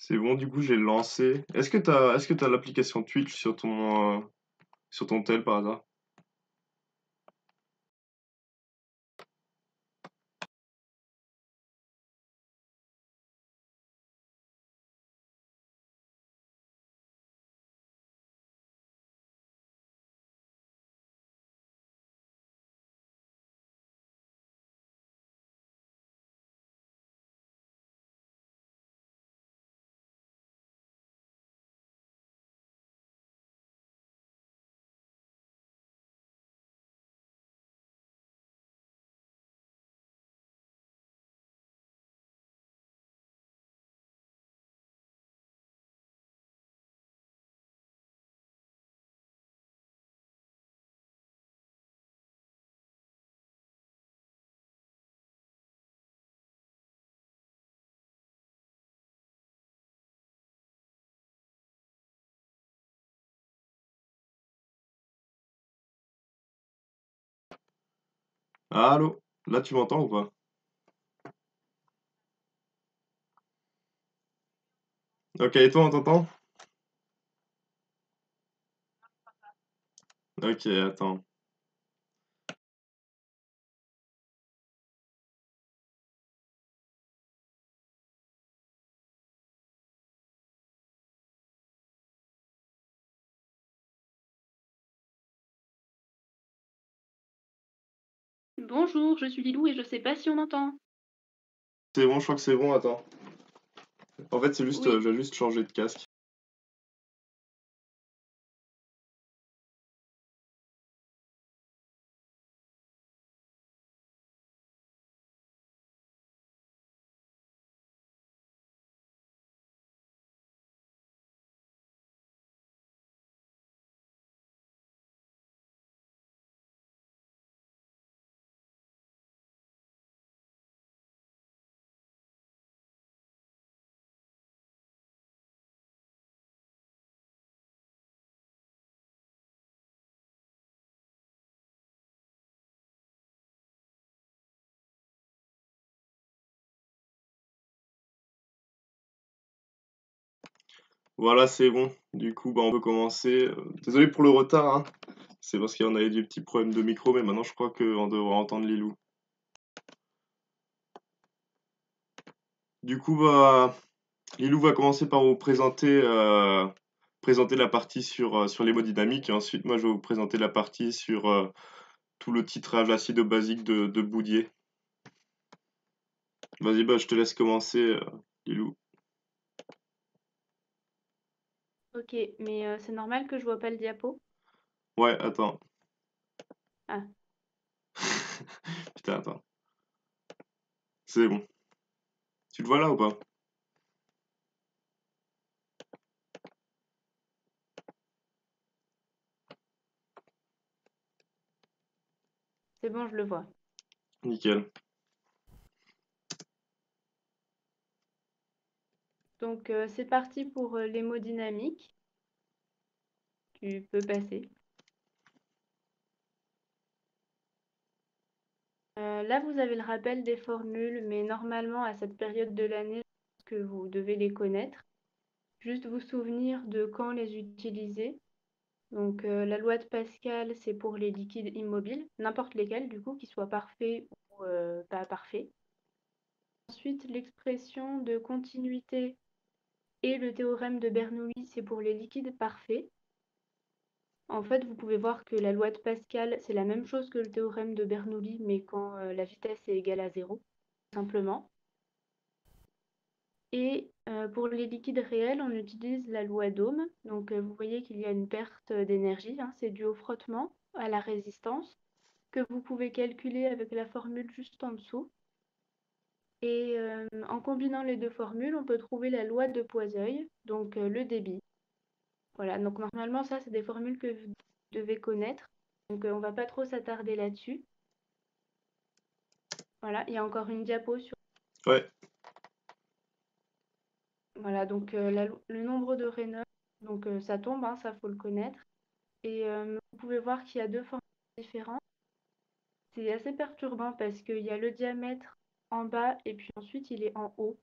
C'est bon, du coup, j'ai lancé. Est-ce que t'as l'application Twitch sur ton tel par hasard? Allô? Là, tu m'entends ou pas? Ok, et toi, on t'entend? Ok, attends. Bonjour, je suis Lilou et je sais pas si on m'entend. C'est bon, je crois que c'est bon, attends. En fait, c'est juste, Oui, je vais juste changer de casque. Voilà, c'est bon. Du coup, bah, on peut commencer. Désolé pour le retard, hein. C'est parce qu'on avait des petits problèmes de micro, mais maintenant, je crois qu'on devrait entendre Lilou. Du coup, bah, Lilou va commencer par vous présenter la partie sur l'hémodynamique, et ensuite, moi, je vais vous présenter la partie sur tout le titrage acido-basique de Boudier. Vas-y, bah, je te laisse commencer, Lilou. ok, mais c'est normal que je vois pas le diapo? Ouais, attends. Ah, Putain, attends. C'est bon. Tu le vois là ou pas? c'est bon, je le vois. Nickel. Donc c'est parti pour l'hémodynamique. Tu peux passer. Là, vous avez le rappel des formules, mais normalement, à cette période de l'année, je pense que vous devez les connaître. Juste vous souvenir de quand les utiliser. Donc la loi de Pascal, c'est pour les liquides immobiles, n'importe lesquels, du coup, qu'ils soient parfaits ou pas parfaits. Ensuite, l'expression de continuité et le théorème de Bernoulli, c'est pour les liquides parfaits. En fait, vous pouvez voir que la loi de Pascal, c'est la même chose que le théorème de Bernoulli, mais quand la vitesse est égale à 0, simplement. Et pour les liquides réels, on utilise la loi d'Ohm. Donc vous voyez qu'il y a une perte d'énergie, hein, c'est dû au frottement, à la résistance, que vous pouvez calculer avec la formule juste en dessous. Et en combinant les deux formules, on peut trouver la loi de Poiseuille, donc le débit. Voilà, donc normalement, ça, c'est des formules que vous devez connaître. Donc, on va pas trop s'attarder là-dessus. Voilà, il y a encore une diapo sur... Ouais. Voilà, donc le nombre de Reynolds, donc ça tombe, hein, ça, faut le connaître. Et vous pouvez voir qu'il y a deux formules différentes. C'est assez perturbant parce qu'il y a le diamètre en bas et puis ensuite, il est en haut.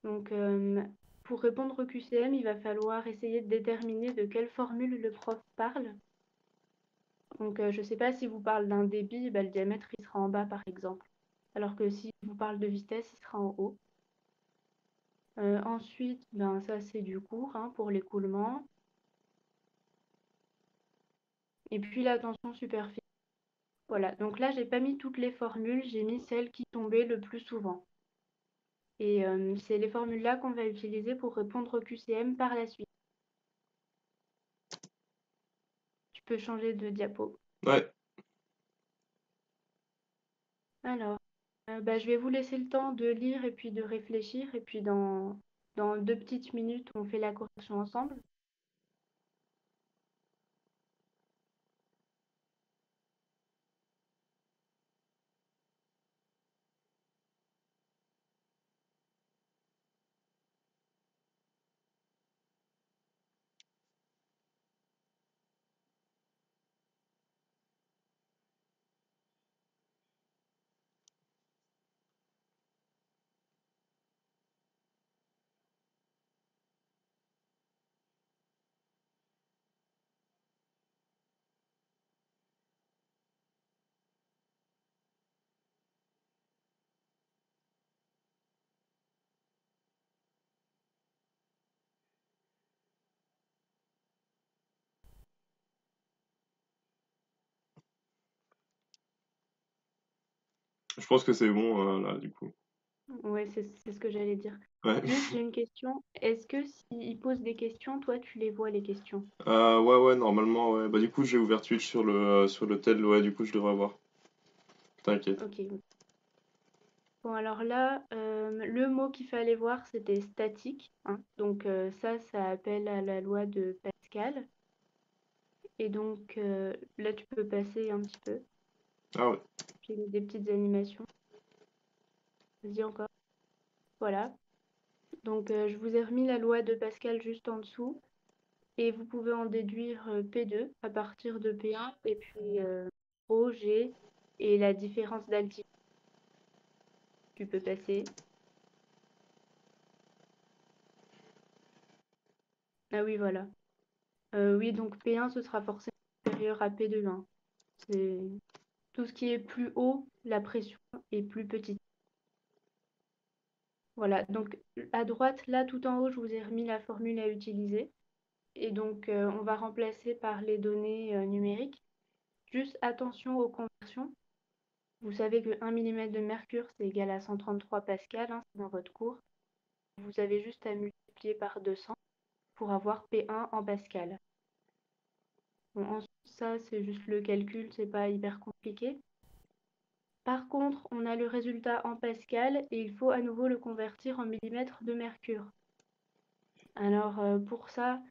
Donc, pour répondre au QCM, il va falloir essayer de déterminer de quelle formule le prof parle. Donc, je ne sais pas si vous parle d'un débit, le diamètre il sera en bas par exemple. Alors que si vous parle de vitesse, il sera en haut. Ensuite, ça c'est du cours pour l'écoulement. Et puis la tension superficielle. Voilà, donc là, j'ai pas mis toutes les formules, j'ai mis celles qui tombaient le plus souvent. Et c'est les formules-là qu'on va utiliser pour répondre au QCM par la suite. Tu peux changer de diapo. Ouais. Alors, je vais vous laisser le temps de lire et puis de réfléchir. Et puis dans 2 petites minutes, on fait la correction ensemble. Je pense que c'est bon, là, du coup. Ouais, c'est ce que j'allais dire. Ouais. Juste, j'ai une question. Est-ce que s'il pose des questions, toi, tu les vois, les questions? Ouais, normalement, ouais. Bah, du coup, j'ai ouvert Twitch sur le tel, ouais, du coup, je devrais voir. T'inquiète. Ok. Bon, alors là, le mot qu'il fallait voir, c'était statique. Donc ça appelle à la loi de Pascal. Et donc là, tu peux passer un petit peu. Ah ouais. J'ai mis des petites animations. Vas-y encore. Voilà. Donc je vous ai remis la loi de Pascal juste en dessous. Et vous pouvez en déduire P2 à partir de P1. Et puis Rho, G et la différence d'altitude. Tu peux passer. Ah oui, voilà. Oui, donc P1, ce sera forcément supérieur à P2. C'est tout ce qui est plus haut, la pression est plus petite. Voilà, donc à droite, là tout en haut, je vous ai remis la formule à utiliser. Et donc on va remplacer par les données numériques. Juste attention aux conversions. Vous savez que 1 mm de mercure, c'est égal à 133 pascal, c'est dans votre cours. Vous avez juste à multiplier par 200 pour avoir P1 en pascal. Bon, ensuite, ça, c'est juste le calcul, c'est pas hyper compliqué. Par contre, on a le résultat en pascal et il faut à nouveau le convertir en millimètres de mercure. Alors pour ça,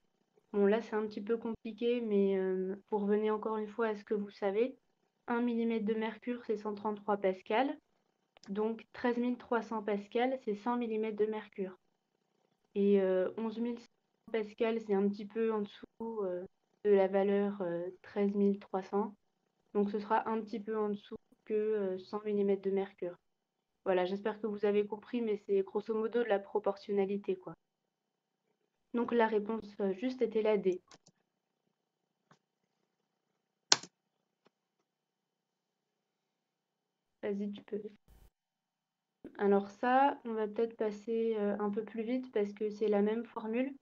bon là c'est un petit peu compliqué, mais pour revenir encore une fois à ce que vous savez, 1 mm de mercure c'est 133 pascal, donc 13 300 pascal c'est 100 mm de mercure. Et 11 600 pascal c'est un petit peu en dessous de la valeur 13 300, donc ce sera un petit peu en dessous que 100 mm de mercure. Voilà, j'espère que vous avez compris, mais c'est grosso modo de la proportionnalité, quoi. Donc la réponse juste était la D. Vas-y, tu peux. Alors ça, on va peut-être passer un peu plus vite parce que c'est la même formule.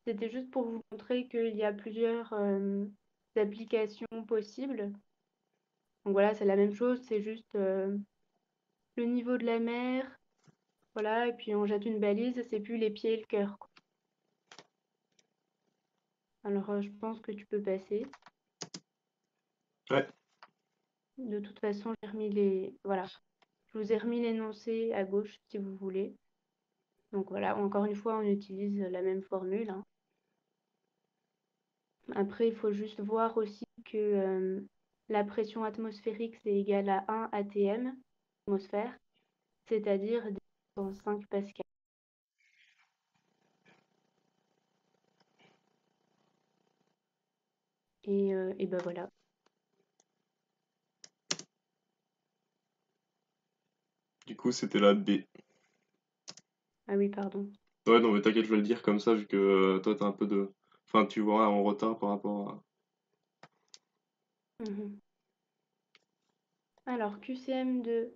C'était juste pour vous montrer qu'il y a plusieurs applications possibles. Donc voilà, c'est la même chose, c'est juste le niveau de la mer. Voilà, et puis on jette une balise, c'est plus les pieds et le cœur, quoi. Alors je pense que tu peux passer. Ouais. De toute façon, j'ai remis les... Voilà. Je vous ai remis l'énoncé à gauche si vous voulez. Donc voilà, encore une fois, on utilise la même formule. Après, il faut juste voir aussi que la pression atmosphérique, c'est égal à 1 atm, atmosphère, c'est-à-dire 5 pascal. Et ben voilà. Du coup, c'était la B. Ah oui, pardon. Ouais, non, mais t'inquiète, je vais le dire comme ça, vu que toi, t'as un peu de... Enfin, tu vois, en retard par rapport à... Mhm. Alors, QCM2.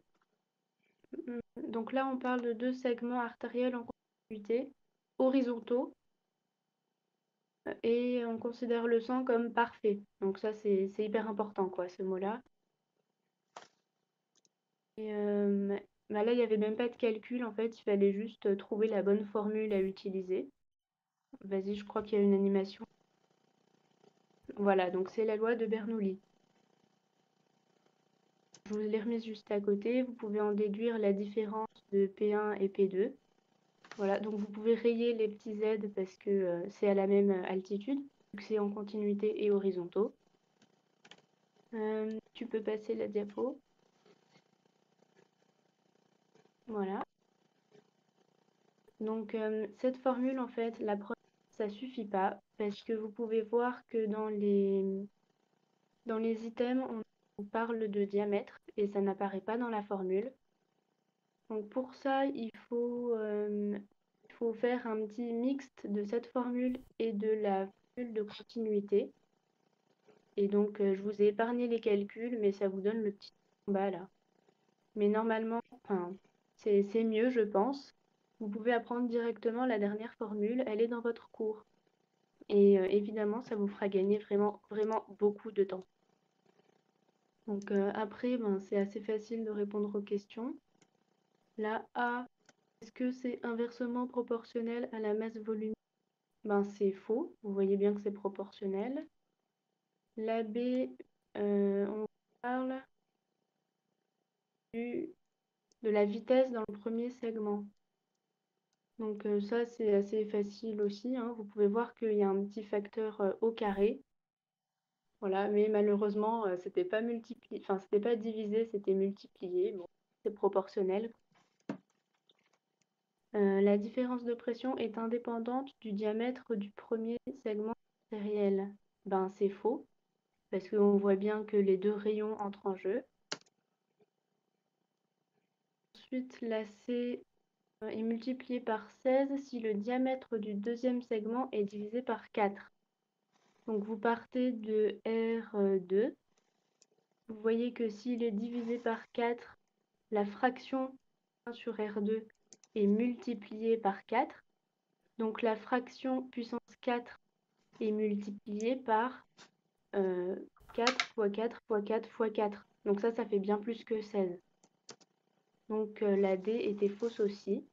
Donc là, on parle de deux segments artériels en continuité, horizontaux, et on considère le sang comme parfait. Donc ça, c'est hyper important, quoi, ce mot-là. Et bah là, il n'y avait même pas de calcul, en fait, il fallait juste trouver la bonne formule à utiliser. Vas-y, je crois qu'il y a une animation. Voilà, donc c'est la loi de Bernoulli. Je vous l'ai remise juste à côté. Vous pouvez en déduire la différence de P1 et P2. Voilà, donc vous pouvez rayer les petits z parce que c'est à la même altitude, vu que c'est en continuité et horizontaux. Tu peux passer la diapo. Voilà. Donc cette formule, en fait, la première, ça suffit pas parce que vous pouvez voir que dans les items, on parle de diamètre et ça n'apparaît pas dans la formule. Donc pour ça, il faut faire un petit mixte de cette formule et de la formule de continuité. Et donc, je vous ai épargné les calculs, mais ça vous donne le petit en bas là. Mais normalement, enfin, c'est mieux, je pense. Vous pouvez apprendre directement la dernière formule, elle est dans votre cours. Et évidemment, ça vous fera gagner vraiment, vraiment beaucoup de temps. Donc après, ben, c'est assez facile de répondre aux questions. La A, est-ce que c'est inversement proportionnel à la masse volumique? Ben, c'est faux. Vous voyez bien que c'est proportionnel. La B, on parle de la vitesse dans le premier segment. Donc ça, c'est assez facile aussi, hein. Vous pouvez voir qu'il y a un petit facteur au carré. Voilà, mais malheureusement, c'était pas multiplié, enfin, c'était pas divisé, c'était multiplié. Bon, c'est proportionnel. La différence de pression est indépendante du diamètre du premier segment artériel. Ben, c'est faux, parce qu'on voit bien que les deux rayons entrent en jeu. Ensuite, la C est multiplié par 16 si le diamètre du deuxième segment est divisé par 4. Donc vous partez de R2. Vous voyez que s'il est divisé par 4, la fraction 1 sur R2 est multipliée par 4. Donc la fraction puissance 4 est multipliée par 4 fois 4 fois 4 fois 4. Donc ça fait bien plus que 16. Donc la D était fausse aussi.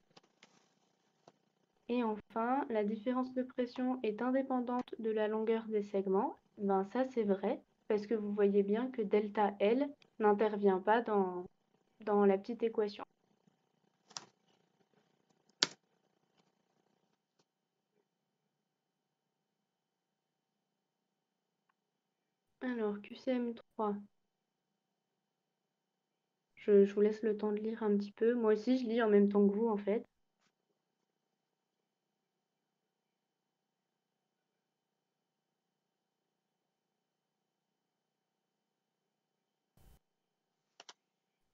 Et enfin, la différence de pression est indépendante de la longueur des segments. Ben ça c'est vrai, parce que vous voyez bien que delta L n'intervient pas dans la petite équation. Alors, QCM3, je vous laisse le temps de lire un petit peu. Moi aussi, je lis en même temps que vous, en fait.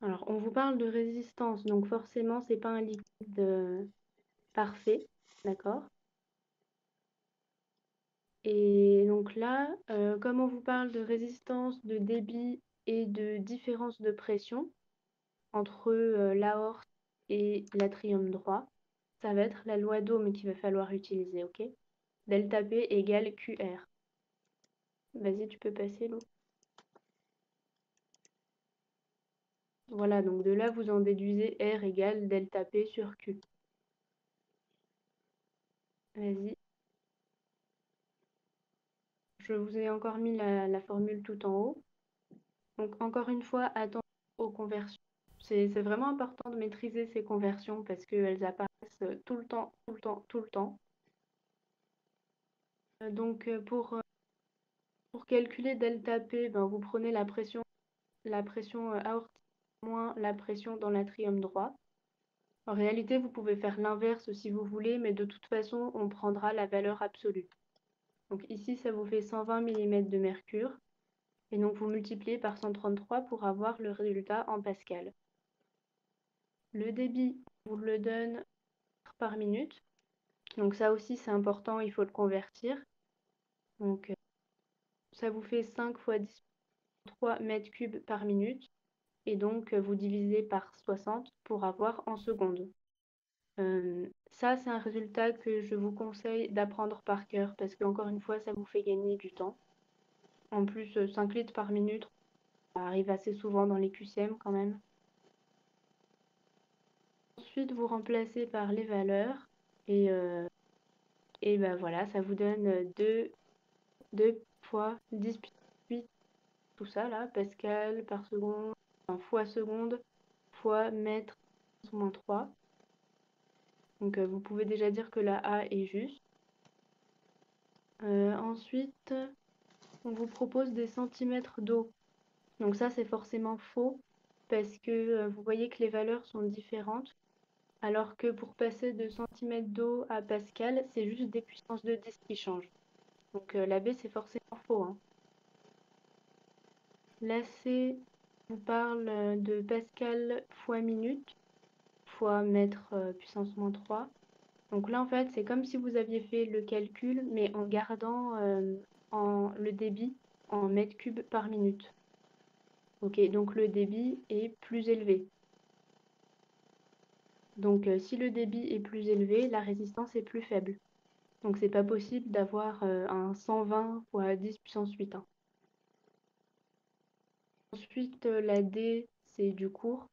Alors, on vous parle de résistance, donc forcément, c'est pas un liquide parfait, d'accord? Et donc là, comme on vous parle de résistance, de débit et de différence de pression entre l'aorte et l'atrium droit, ça va être la loi d'Ohm qu'il va falloir utiliser, ok? Delta P égale QR. Vas-y, tu peux passer, Lou. Voilà, donc de là, vous en déduisez R égale delta P sur Q. Vas-y. Je vous ai encore mis la formule tout en haut. Donc encore une fois, attention aux conversions. C'est vraiment important de maîtriser ces conversions parce qu'elles apparaissent tout le temps, tout le temps, tout le temps. Donc pour calculer delta P, ben, vous prenez la pression aortique moins la pression dans l'atrium droit. En réalité, vous pouvez faire l'inverse si vous voulez, mais de toute façon, on prendra la valeur absolue. Donc ici, ça vous fait 120 mm de mercure. Et donc, vous multipliez par 133 pour avoir le résultat en pascal. Le débit, on vous le donne par minute. Donc ça aussi, c'est important, il faut le convertir. Donc ça vous fait 5 fois 10 3 mètres cubes par minute. Et donc, vous divisez par 60 pour avoir en secondes. Ça, c'est un résultat que je vous conseille d'apprendre par cœur parce qu'encore une fois, ça vous fait gagner du temps. En plus, 5 litres par minute, ça arrive assez souvent dans les QCM quand même. Ensuite, vous remplacez par les valeurs et ben voilà, ça vous donne 2 fois 10 puissance 8, tout ça là, pascal par seconde, enfin, fois seconde, fois mètre moins 3. Donc vous pouvez déjà dire que la A est juste. Ensuite, on vous propose des centimètres d'eau. Donc ça, c'est forcément faux parce que vous voyez que les valeurs sont différentes. Alors que pour passer de centimètres d'eau à pascal, c'est juste des puissances de 10 qui changent. Donc la B, c'est forcément faux, hein. La C vous parle de pascal fois minute fois mètre puissance moins 3. Donc là, en fait, c'est comme si vous aviez fait le calcul, mais en gardant le débit en mètres cubes par minute. Ok, donc le débit est plus élevé. Donc si le débit est plus élevé, la résistance est plus faible. Donc c'est pas possible d'avoir un 120 fois 10 puissance 8, hein. Ensuite, la D, c'est du cours.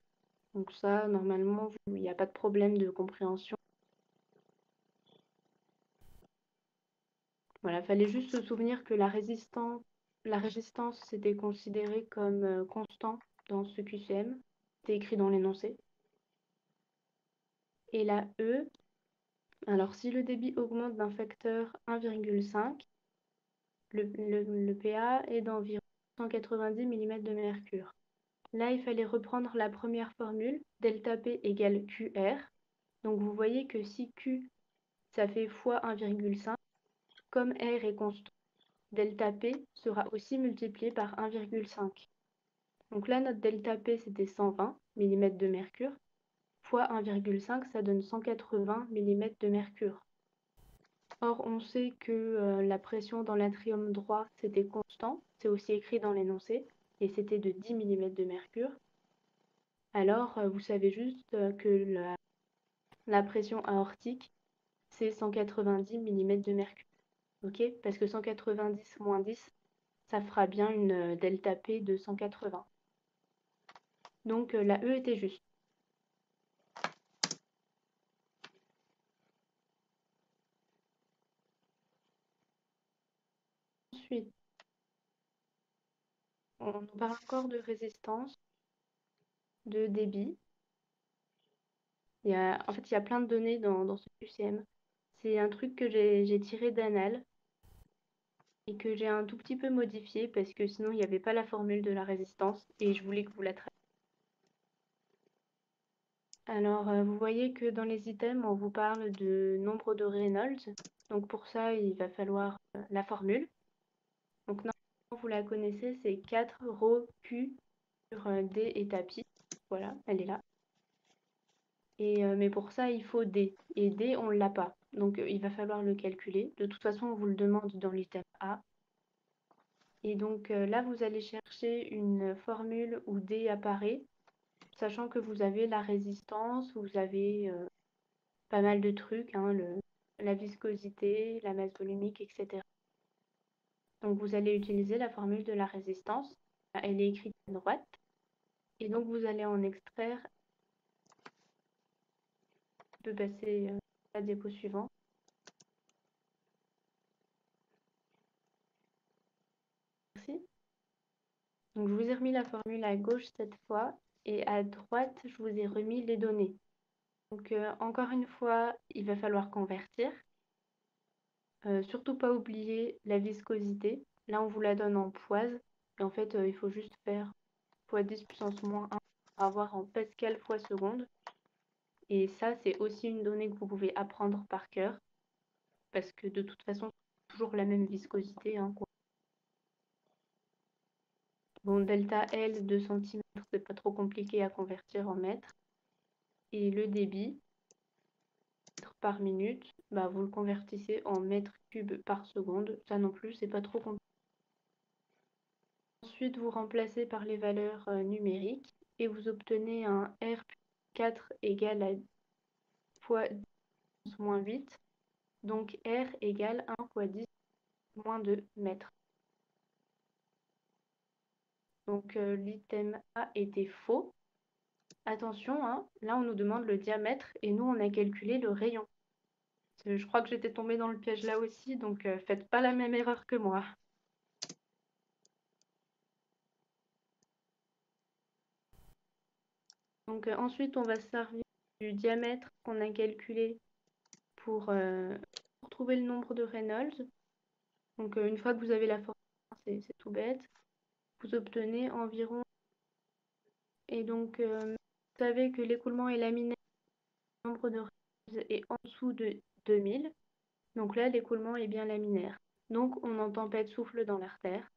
Donc ça, normalement, il n'y a pas de problème de compréhension. Voilà, fallait juste se souvenir que la résistance, c'était considéré comme constant dans ce QCM. C'était écrit dans l'énoncé. Et la E, alors si le débit augmente d'un facteur 1,5, le PA est d'environ 190 mm de mercure. Là, il fallait reprendre la première formule, delta P égale QR. Donc vous voyez que si Q, ça fait fois 1,5, comme R est constant, delta P sera aussi multiplié par 1,5. Donc là, notre delta P, c'était 120 mm de mercure, fois 1,5, ça donne 180 mm de mercure. Or, on sait que la pression dans l'atrium droit, c'était constant, c'est aussi écrit dans l'énoncé, et c'était de 10 mm de mercure. Alors, vous savez juste que la pression aortique, c'est 190 mm de mercure. Ok? Parce que 190 moins 10, ça fera bien une delta P de 180. Donc la E était juste. Ensuite, on parle encore de résistance, de débit. En fait, il y a plein de données dans ce QCM. C'est un truc que j'ai tiré d'Anal et que j'ai un tout petit peu modifié parce que sinon, il n'y avait pas la formule de la résistance et je voulais que vous la traitiez. Alors, vous voyez que dans les items, on vous parle de nombre de Reynolds. Donc pour ça, il va falloir la formule. Donc normalement, vous la connaissez, c'est 4 ρ Q sur D et tapis. Voilà, elle est là. Mais pour ça, il faut D. Et D, on ne l'a pas. Donc il va falloir le calculer. De toute façon, on vous le demande dans l'item A. Et donc là, vous allez chercher une formule où D apparaît, sachant que vous avez la résistance, vous avez pas mal de trucs, hein, la viscosité, la masse volumique, etc. Donc vous allez utiliser la formule de la résistance. Elle est écrite à droite. Et donc vous allez en extraire. Je peux passer la diapo suivante. Merci. Donc je vous ai remis la formule à gauche cette fois et à droite, je vous ai remis les données. Donc encore une fois, il va falloir convertir. Surtout pas oublier la viscosité. Là, on vous la donne en poise. Et en fait, il faut juste faire fois 10 puissance moins 1 pour avoir en pascal fois seconde. Et ça, c'est aussi une donnée que vous pouvez apprendre par cœur. Parce que de toute façon, c'est toujours la même viscosité, hein. Bon, delta L, 2 cm, c'est pas trop compliqué à convertir en mètres. Et le débit, par minute, bah, vous le convertissez en mètres cubes par seconde. Ça non plus, c'est pas trop compliqué. Ensuite, vous remplacez par les valeurs numériques et vous obtenez un R plus 4 égale à fois 10 moins 8. Donc R égale 1 fois 10 moins 2 mètres. Donc l'item A était faux. Attention, hein, là on nous demande le diamètre et nous on a calculé le rayon. Je crois que j'étais tombée dans le piège là aussi, donc faites pas la même erreur que moi. Donc ensuite on va se servir du diamètre qu'on a calculé pour trouver le nombre de Reynolds. Donc une fois que vous avez la formule, c'est tout bête, vous obtenez environ. Et donc vous savez que l'écoulement est laminaire, le nombre de Reynolds est en dessous de 2000. Donc là, l'écoulement est bien laminaire. Donc on n'entend pas de souffle dans l'artère.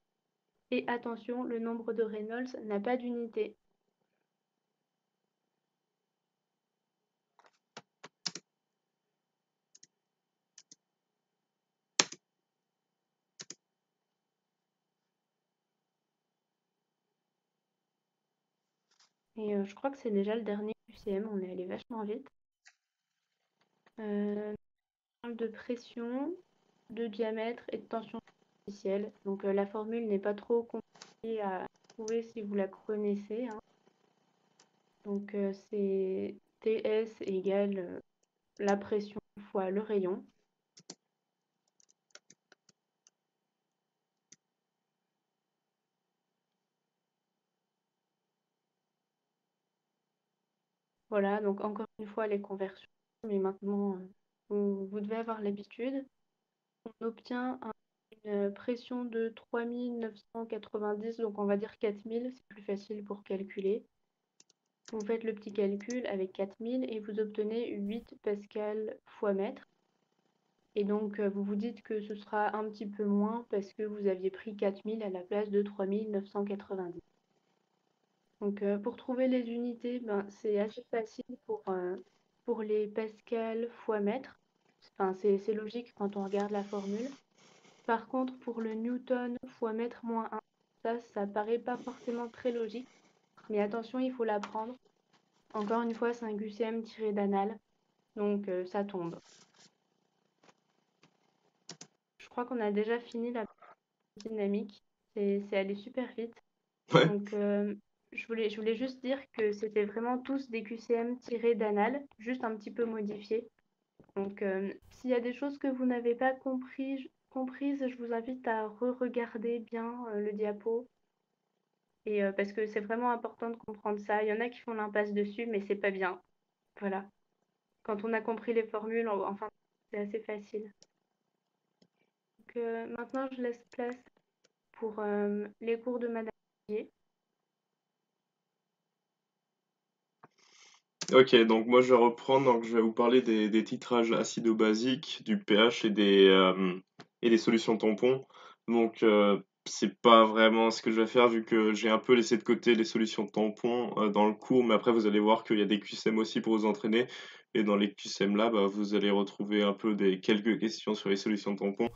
Et attention, le nombre de Reynolds n'a pas d'unité. Et je crois que c'est déjà le dernier QCM, on est allé vachement vite. On parle de pression, de diamètre et de tension superficielle. Donc la formule n'est pas trop compliquée à trouver si vous la connaissez, hein. Donc c'est TS égale la pression fois le rayon. Voilà, donc encore une fois les conversions, mais maintenant vous devez avoir l'habitude. On obtient une pression de 3990, donc on va dire 4000, c'est plus facile pour calculer. Vous faites le petit calcul avec 4000 et vous obtenez 8 pascal fois mètre. Et donc vous vous dites que ce sera un petit peu moins parce que vous aviez pris 4000 à la place de 3990. Donc pour trouver les unités, ben, c'est assez facile pour les pascal fois mètre. Enfin, c'est logique quand on regarde la formule. Par contre, pour le newton fois mètre moins 1, ça paraît pas forcément très logique. Mais attention, il faut l'apprendre. Encore une fois, c'est un QCM tiré d'anal. Donc ça tombe. Je crois qu'on a déjà fini la dynamique. C'est allé super vite. Ouais. Donc je voulais juste dire que c'était vraiment tous des QCM tirés d'anal, juste un petit peu modifiés. Donc s'il y a des choses que vous n'avez pas comprises, je vous invite à re-regarder bien le diapo. Et parce que c'est vraiment important de comprendre ça. Il y en a qui font l'impasse dessus, mais c'est pas bien. Voilà. Quand on a compris les formules, enfin, c'est assez facile. Donc maintenant, je laisse place pour les cours de Madame Guillet. Ok, donc moi je vais reprendre, donc je vais vous parler des titrages acido-basiques, du pH et des solutions tampons. Donc c'est pas vraiment ce que je vais faire vu que j'ai un peu laissé de côté les solutions tampons dans le cours, mais après vous allez voir qu'il y a des QCM aussi pour vous entraîner. Et dans les QCM là, bah, vous allez retrouver un peu quelques questions sur les solutions tampons.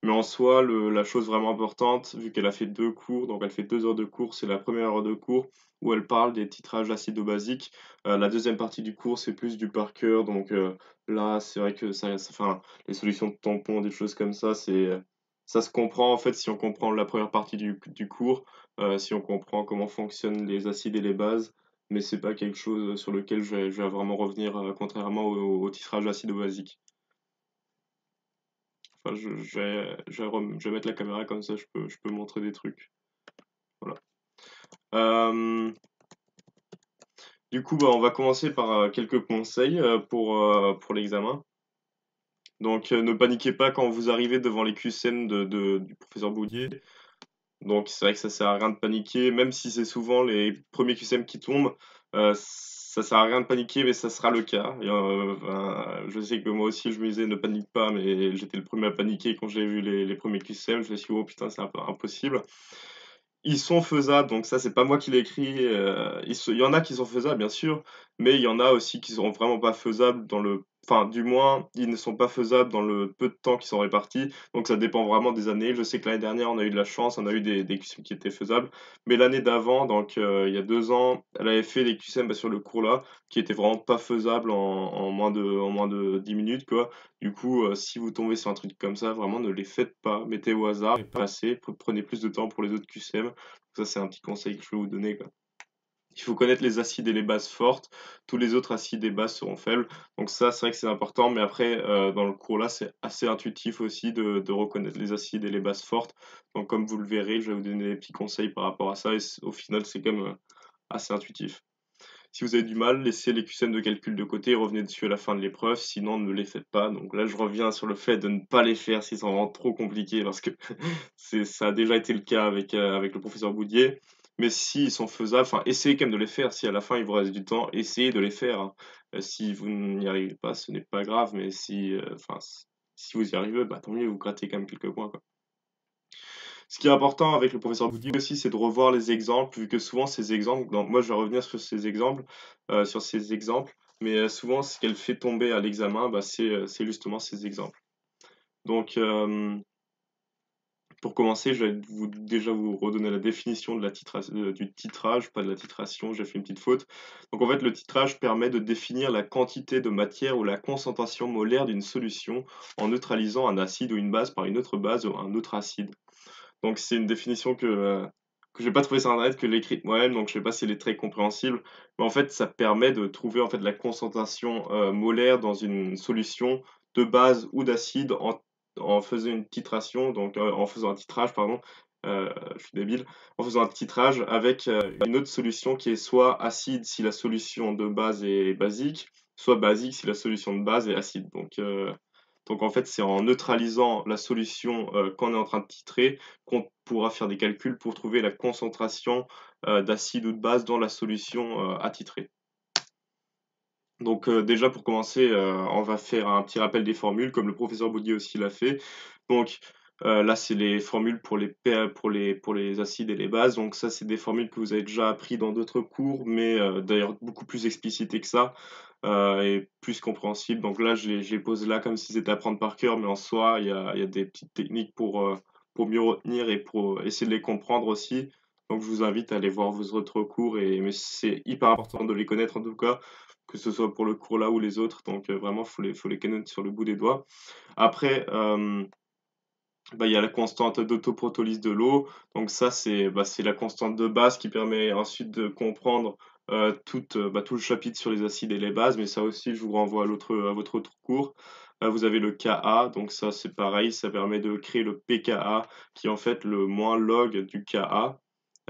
Mais en soi, la chose vraiment importante, vu qu'elle a fait 2 cours, donc elle fait 2 heures de cours, c'est la première heure de cours où elle parle des titrages acido-basiques. La deuxième partie du cours, c'est plus du par cœur, donc là, c'est vrai que enfin, les solutions de tampons, des choses comme ça, ça se comprend en fait si on comprend la première partie du cours, si on comprend comment fonctionnent les acides et les bases, mais c'est pas quelque chose sur lequel je vais vraiment revenir, contrairement au titrage acido-basique. Enfin, je vais mettre la caméra comme ça, je peux montrer des trucs. Voilà. Euh, du coup, bah, on va commencer par quelques conseils pour l'examen. Donc, ne paniquez pas quand vous arrivez devant les QCM du professeur Boudier. Donc, c'est vrai que ça sert à rien de paniquer, même si c'est souvent les premiers QCM qui tombent. Ça sert à rien de paniquer, mais ça sera le cas. Et, enfin, je sais que moi aussi, je me disais ne panique pas, mais j'étais le premier à paniquer quand j'ai vu les premiers QCM. Je me suis dit, oh putain, c'est un peu impossible. Ils sont faisables, donc ça, c'est pas moi qui l'ai écrit. Il y en a qui sont faisables, bien sûr, mais il y en a aussi qui sont vraiment pas faisables enfin, du moins, ils ne sont pas faisables dans le peu de temps qui sont répartis. Donc, ça dépend vraiment des années. Je sais que l'année dernière, on a eu de la chance, on a eu des QCM qui étaient faisables. Mais l'année d'avant, donc il y a 2 ans, elle avait fait des QCM sur le cours là, qui étaient vraiment pas faisables en moins de 10 minutes, quoi. Du coup, si vous tombez sur un truc comme ça, vraiment ne les faites pas. Mettez au hasard et passez. Prenez plus de temps pour les autres QCM. Ça, c'est un petit conseil que je peux vous donner, quoi. Il faut connaître les acides et les bases fortes. Tous les autres acides et bases seront faibles. Donc ça, c'est vrai que c'est important. Mais après, dans le cours là, c'est assez intuitif aussi de reconnaître les acides et les bases fortes. Donc comme vous le verrez, je vais vous donner des petits conseils par rapport à ça. Et au final, c'est quand même assez intuitif. Si vous avez du mal, laissez les QCM de calcul de côté et revenez dessus à la fin de l'épreuve. Sinon, ne les faites pas. Donc là, je reviens sur le fait de ne pas les faire s'ils sont vraiment trop compliqués parce que ça a déjà été le cas avec le professeur Boudier. Mais s'ils sont faisables, enfin, essayez quand même de les faire. Si à la fin il vous reste du temps, essayez de les faire, hein. Si vous n'y arrivez pas, ce n'est pas grave. Mais si vous y arrivez, bah, tant mieux, vous grattez quand même quelques points, quoi. Ce qui est important avec le professeur Boudier aussi, c'est de revoir les exemples, vu que souvent ces exemples, moi je vais revenir sur ces exemples, mais souvent ce qu'elle fait tomber à l'examen, bah, c'est justement ces exemples. Donc, pour commencer, je vais déjà vous redonner la définition du titrage, pas de la titration, j'ai fait une petite faute. Donc en fait, le titrage permet de définir la quantité de matière ou la concentration molaire d'une solution en neutralisant un acide ou une base par une autre base ou un autre acide. Donc c'est une définition que j'ai pas trouvé sur internet, que j'ai écrite moi-même, donc je sais pas si elle est très compréhensible. Mais en fait, ça permet de trouver en fait la concentration molaire dans une solution de base ou d'acide en faisant une titration, donc en faisant un titrage, pardon. Je suis débile. En faisant un titrage avec une autre solution qui est soit acide si la solution de base est basique, soit basique si la solution de base est acide. Donc en fait, c'est en neutralisant la solution qu'on est en train de titrer qu'on pourra faire des calculs pour trouver la concentration d'acide ou de base dans la solution à titrer. Donc déjà pour commencer, on va faire un petit rappel des formules, comme le professeur Boudier aussi l'a fait. Donc là, c'est les formules pour les acides et les bases. Donc ça, c'est des formules que vous avez déjà appris dans d'autres cours, mais d'ailleurs beaucoup plus explicitées que ça et plus compréhensibles. Donc là, je les pose là comme si c'était à apprendre par cœur, mais en soi, il y a des petites techniques pour mieux retenir et pour essayer de les comprendre aussi. Donc je vous invite à aller voir vos autres cours, mais c'est hyper important de les connaître en tout cas, que ce soit pour le cours là ou les autres. Donc vraiment, faut les connaître sur le bout des doigts. Après, bah, il y a la constante d'autoprotolyse de l'eau. Donc ça, c'est la constante de base qui permet ensuite de comprendre tout le chapitre sur les acides et les bases. Mais ça aussi, je vous renvoie à votre autre cours. Vous avez le Ka, donc ça c'est pareil, ça permet de créer le pKa, qui est en fait le moins log du Ka.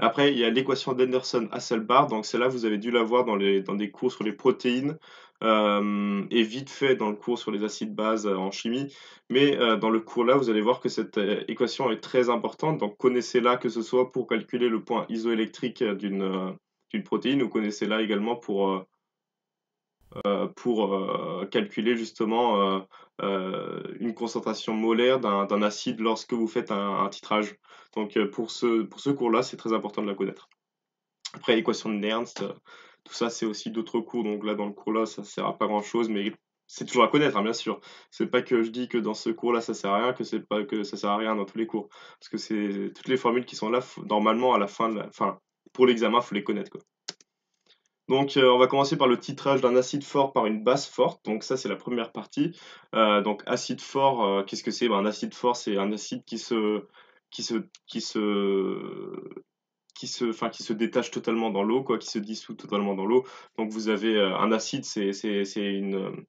Après, il y a l'équation d'Henderson-Hasselbalch, donc celle-là, vous avez dû la voir dans des cours sur les protéines, et vite fait dans le cours sur les acides bases en chimie. Mais dans le cours là, vous allez voir que cette équation est très importante. Donc connaissez-la que ce soit pour calculer le point isoélectrique d'une protéine, ou connaissez-la également pour calculer justement une concentration molaire d'un acide lorsque vous faites un titrage. Donc pour ce cours-là, c'est très important de la connaître. Après, l'équation de Nernst, tout ça, c'est aussi d'autres cours. Donc là, dans le cours là, ça sert à pas grand-chose, mais c'est toujours à connaître, hein, bien sûr. C'est pas que je dis que dans ce cours là, ça sert à rien, que c'est pas que ça sert à rien dans tous les cours. Parce que c'est toutes les formules qui sont là, normalement, à la fin enfin, pour l'examen, faut les connaître, quoi. Donc, on va commencer par le titrage d'un acide fort par une base forte. Donc ça, c'est la première partie. Donc acide fort, qu'est-ce que c'est? Ben, un acide fort, c'est un acide qui se, qui se, qui se détache totalement dans l'eau, quoi, qui se dissout totalement dans l'eau. Donc vous avez un acide, c'est une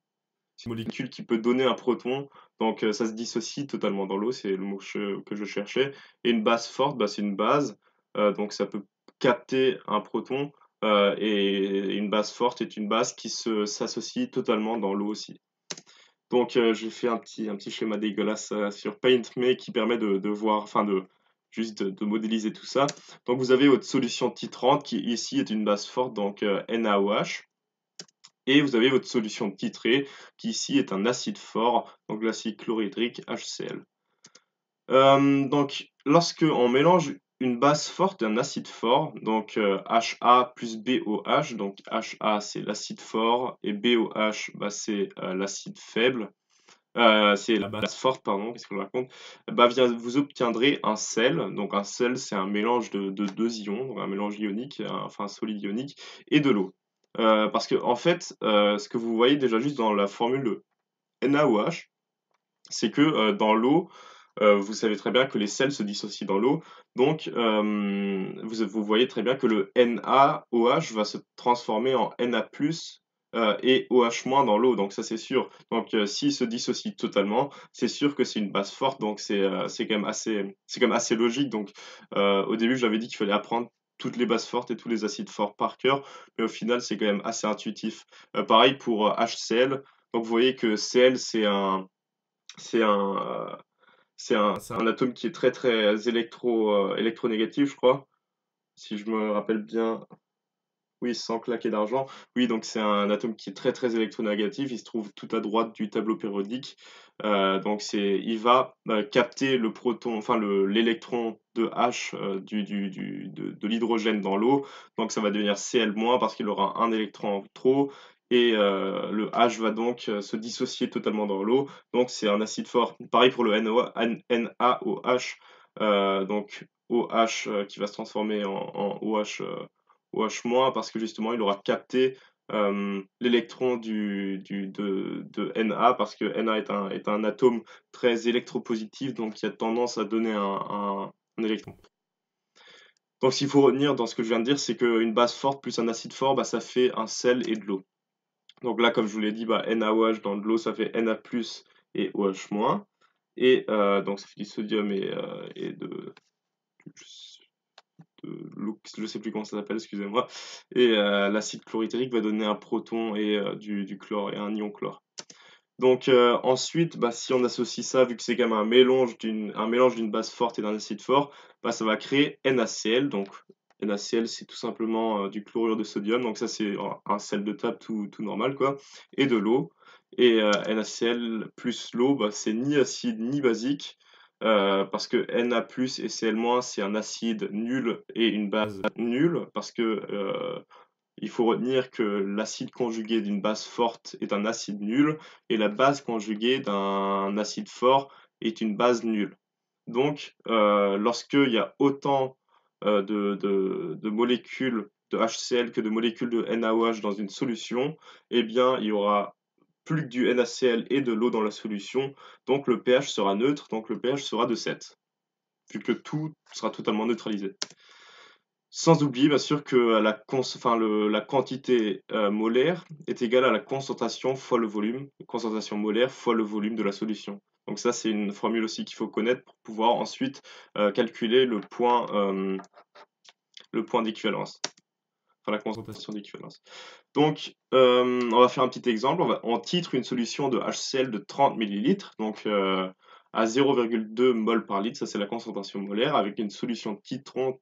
molécule qui peut donner un proton. Donc ça se dissocie totalement dans l'eau, c'est le mot que je cherchais. Et une base forte, bah, c'est une base, donc ça peut capter un proton. Et une base forte est une base qui s'associe totalement dans l'eau aussi. Donc j'ai fait un petit schéma dégueulasse sur PaintMe qui permet de voir, enfin juste de modéliser tout ça. Donc vous avez votre solution titrante qui ici est une base forte, donc NaOH. Et vous avez votre solution titrée qui ici est un acide fort, donc l'acide chlorhydrique HCl. Donc lorsque on mélange une base forte et un acide fort, donc HA plus BOH, donc HA c'est l'acide fort et BOH bah, c'est l'acide faible. C'est la base forte, pardon, qu'est-ce que je raconte? Bah, vous obtiendrez un sel. Donc un sel, c'est un mélange de deux ions, donc un mélange ionique, enfin un solide ionique, et de l'eau. Parce que en fait, ce que vous voyez déjà juste dans la formule de NaOH, c'est que dans l'eau, vous savez très bien que les sels se dissocient dans l'eau. Donc, vous voyez très bien que le NaOH va se transformer en Na+, et OH- dans l'eau. Donc ça, c'est sûr. Donc, s'il se dissocie totalement, c'est sûr que c'est une base forte. Donc, c'est quand même assez logique. Donc, au début, j'avais dit qu'il fallait apprendre toutes les bases fortes et tous les acides forts par cœur, mais au final, c'est quand même assez intuitif. Pareil pour HCl. Donc, vous voyez que Cl, c'est un, un atome qui est très très électronégatif, je crois, si je me rappelle bien. Oui, sans claquer d'argent. Oui, donc c'est un atome qui est très très électronégatif. Il se trouve tout à droite du tableau périodique. Donc il va capter le proton, enfin l'électron de H de l'hydrogène dans l'eau. Donc ça va devenir Cl- parce qu'il aura un électron en trop. Et le H va donc se dissocier totalement dans l'eau. Donc c'est un acide fort. Pareil pour le NaOH. Donc OH qui va se transformer en OH. OH- parce que justement il aura capté l'électron de Na parce que Na est un atome très électropositif donc qui a tendance à donner un électron. Donc ce qu'il faut retenir dans ce que je viens de dire c'est qu'une base forte plus un acide fort bah, ça fait un sel et de l'eau. Donc là comme je vous l'ai dit bah, NaOH dans de l'eau ça fait Na+, et OH-. Et donc ça fait du sodium et de je sais plus comment ça s'appelle, excusez-moi. Et l'acide chlorhydrique va donner un proton et du chlore et un ion chlore. Donc ensuite, bah, si on associe ça, vu que c'est quand même un mélange d'une base forte et d'un acide fort, bah, ça va créer NaCl. Donc NaCl, c'est tout simplement du chlorure de sodium. Donc ça, c'est un sel de table tout normal, quoi. Et de l'eau. Et NaCl plus l'eau, bah, c'est ni acide ni basique. Parce que Na plus et Cl-, c'est un acide nul et une base nulle. Parce que il faut retenir que l'acide conjugué d'une base forte est un acide nul et la base conjuguée d'un acide fort est une base nulle. Donc, lorsqu'il y a autant de molécules de HCl que de molécules de NaOH dans une solution, eh bien, il y aura plus que du NaCl et de l'eau dans la solution, donc le pH sera neutre, donc le pH sera de 7, vu que tout sera totalement neutralisé. Sans oublier bien sûr que la quantité molaire est égale à la concentration fois le volume, concentration molaire fois le volume de la solution. Donc ça c'est une formule aussi qu'il faut connaître pour pouvoir ensuite calculer le point d'équivalence, enfin la concentration d'équivalence. Donc on va faire un petit exemple, on titre une solution de HCl de 30 ml, donc à 0,2 mol par litre, ça c'est la concentration molaire, avec une solution titrante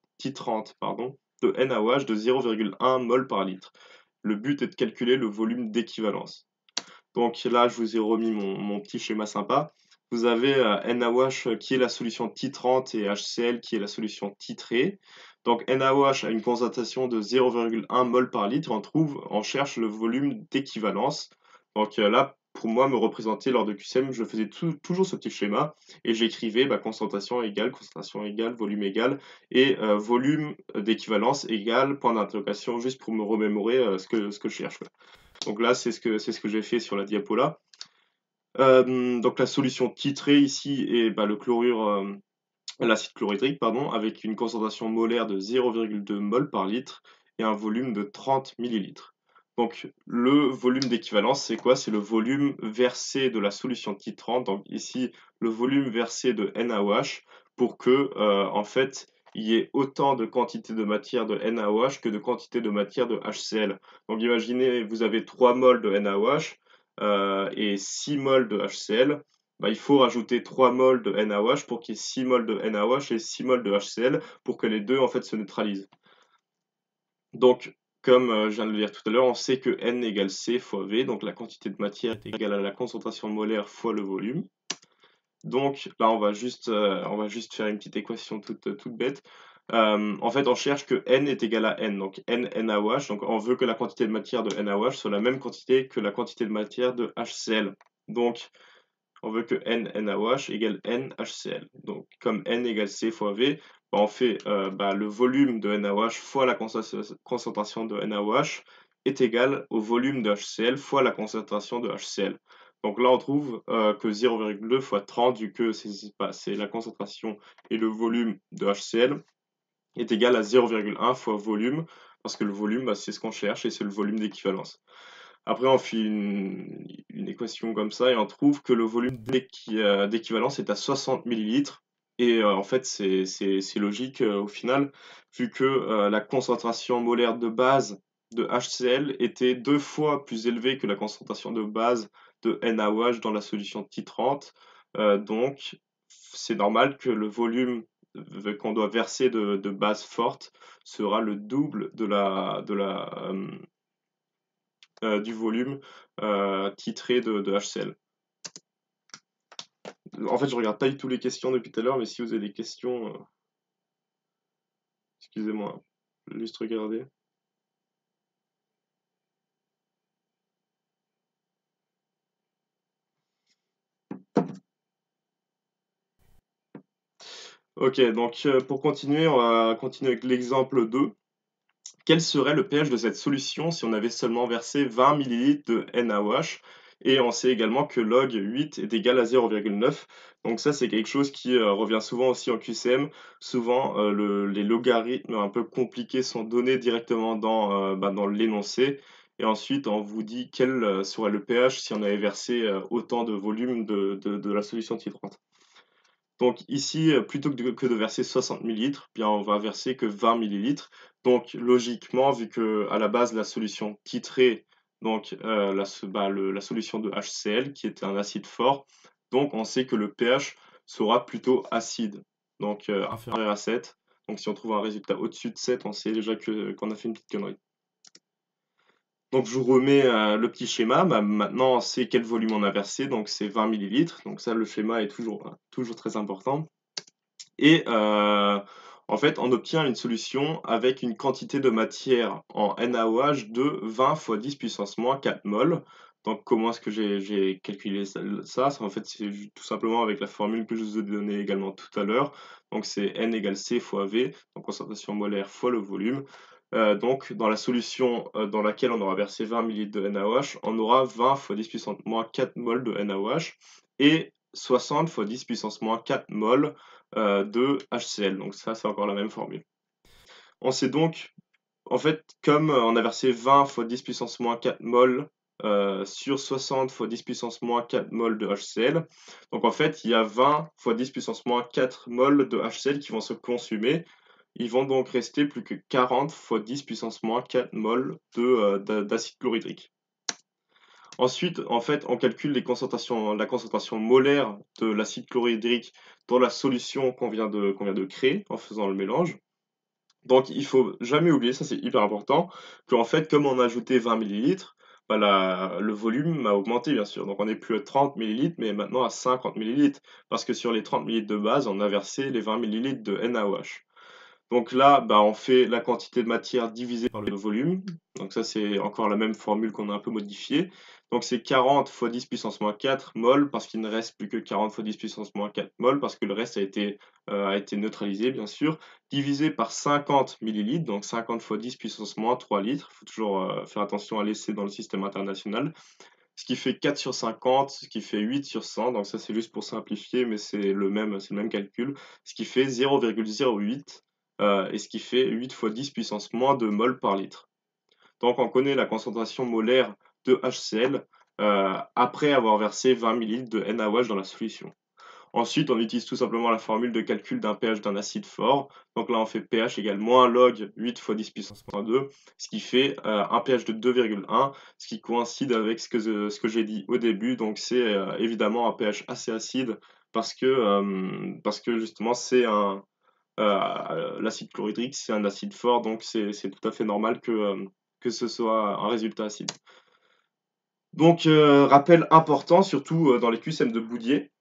de NaOH de 0,1 mol par litre. Le but est de calculer le volume d'équivalence. Donc là, je vous ai remis mon petit schéma sympa. Vous avez NaOH qui est la solution titrante et HCl qui est la solution titrée. Donc NaOH a une concentration de 0,1 mol par litre. On cherche le volume d'équivalence. Donc là, pour moi, me représenter lors de QCM, je faisais toujours ce petit schéma et j'écrivais concentration égale, volume égal et volume d'équivalence égale, point d'interrogation, juste pour me remémorer ce que je cherche. Donc là, c'est ce que j'ai fait sur la diapo là. Donc la solution titrée ici est l'acide chlorhydrique, pardon, avec une concentration molaire de 0,2 mol par litre et un volume de 30 millilitres. Donc le volume d'équivalence, c'est quoi? C'est le volume versé de la solution titrante, donc ici le volume versé de NaOH, pour que en fait il y ait autant de quantité de matière de NaOH que de quantité de matière de HCl. Donc imaginez, vous avez 3 mols de NaOH et 6 mols de HCl. Bah, il faut rajouter 3 mols de NaOH pour qu'il y ait 6 mols de NaOH et 6 mols de HCl pour que les deux en fait se neutralisent. Donc, comme je viens de le dire tout à l'heure, on sait que N égale C fois V, donc la quantité de matière est égale à la concentration molaire fois le volume. Donc là, on va juste faire une petite équation toute bête. En fait, on cherche que n est égal à n, donc n NaOH, donc on veut que la quantité de matière de NaOH soit la même quantité que la quantité de matière de HCl. Donc, on veut que n NaOH égale n HCl. Donc, comme n égale C fois V, on fait le volume de NaOH fois la concentration de NaOH est égal au volume de HCl fois la concentration de HCl. Donc là, on trouve que 0,2 fois 30, vu que c'est la concentration et le volume de HCl, est égal à 0,1 fois volume, parce que le volume, c'est ce qu'on cherche et c'est le volume d'équivalence. Après, on fait une équation comme ça et on trouve que le volume d'équivalence est à 60 millilitres. Et en fait, c'est logique au final, vu que la concentration molaire de base de HCl était 2 fois plus élevée que la concentration de base de NaOH dans la solution titrante. Donc, c'est normal que le volume qu'on doit verser de base forte sera le double du volume titré de HCl. En fait, je regarde pas du tout les questions depuis tout à l'heure, mais si vous avez des questions, excusez-moi, juste regarder. Ok, donc pour continuer, on va continuer avec l'exemple 2. Quel serait le pH de cette solution si on avait seulement versé 20 ml de NaOH? Et on sait également que log 8 est égal à 0,9. Donc ça, c'est quelque chose qui revient souvent aussi en QCM. Souvent, les logarithmes un peu compliqués sont donnés directement dans l'énoncé. Et ensuite, on vous dit quel serait le pH si on avait versé autant de volume de la solution titrante. Donc ici, plutôt que de verser 60 millilitres, bien on va verser que 20 millilitres. Donc logiquement, vu que à la base la solution titrée, donc la solution de HCl qui est un acide fort, donc on sait que le pH sera plutôt acide, donc inférieur à 7. Donc si on trouve un résultat au-dessus de 7, on sait déjà qu'on a fait une petite connerie. Donc je vous remets le petit schéma. Maintenant, on sait quel volume on a versé, donc c'est 20 millilitres. Donc ça, le schéma est toujours très important. Et en fait, on obtient une solution avec une quantité de matière en NaOH de 20 fois 10 puissance moins 4 mol. Donc comment est-ce que j'ai calculé ça? En fait, c'est tout simplement avec la formule que je vous ai donnée également tout à l'heure. Donc c'est N égale C fois V, donc concentration molaire fois le volume. Donc dans la solution dans laquelle on aura versé 20 ml de NaOH, on aura 20 fois 10 puissance moins 4 mol de NaOH et 60 fois 10 puissance moins 4 mol de HCl. Donc ça, c'est encore la même formule. On sait donc, en fait, comme on a versé 20 fois 10 puissance moins 4 mol sur 60 fois 10 puissance moins 4 mol de HCl, donc en fait, il y a 20 fois 10 puissance moins 4 mol de HCl qui vont se consumer. Ils vont donc rester plus que 40 fois 10 puissance moins 4 mol d'acide chlorhydrique. Ensuite, en fait, on calcule la concentration molaire de l'acide chlorhydrique dans la solution qu'on vient de créer en faisant le mélange. Donc, il faut jamais oublier, ça c'est hyper important, qu'en fait, comme on a ajouté 20 millilitres, le volume a augmenté bien sûr. Donc, on n'est plus à 30 millilitres, mais maintenant à 50 millilitres, parce que sur les 30 millilitres de base, on a versé les 20 millilitres de NaOH. Donc là, on fait la quantité de matière divisée par le volume. Donc ça, c'est encore la même formule qu'on a un peu modifiée. Donc c'est 40 fois 10 puissance moins 4 mol, parce qu'il ne reste plus que 40 fois 10 puissance moins 4 mol, parce que le reste a été neutralisé, bien sûr, divisé par 50 millilitres, donc 50 fois 10 puissance moins 3 litres. Il faut toujours faire attention à laisser dans le système international. Ce qui fait 4 sur 50, ce qui fait 8 sur 100. Donc ça, c'est juste pour simplifier, mais c'est le même calcul. Ce qui fait 0,08 et ce qui fait 8 fois 10 puissance moins 2 mol par litre. Donc on connaît la concentration molaire de HCl après avoir versé 20 ml de NaOH dans la solution. Ensuite, on utilise tout simplement la formule de calcul d'un pH d'un acide fort. Donc là, on fait pH égale moins log 8 fois 10 puissance moins 2, ce qui fait un pH de 2,1, ce qui coïncide avec ce que j'ai dit au début. Donc c'est évidemment un pH assez acide parce que justement, l'acide chlorhydrique, c'est un acide fort, donc c'est tout à fait normal que ce soit un résultat acide. Donc, rappel important, surtout dans les QCM de Boudier.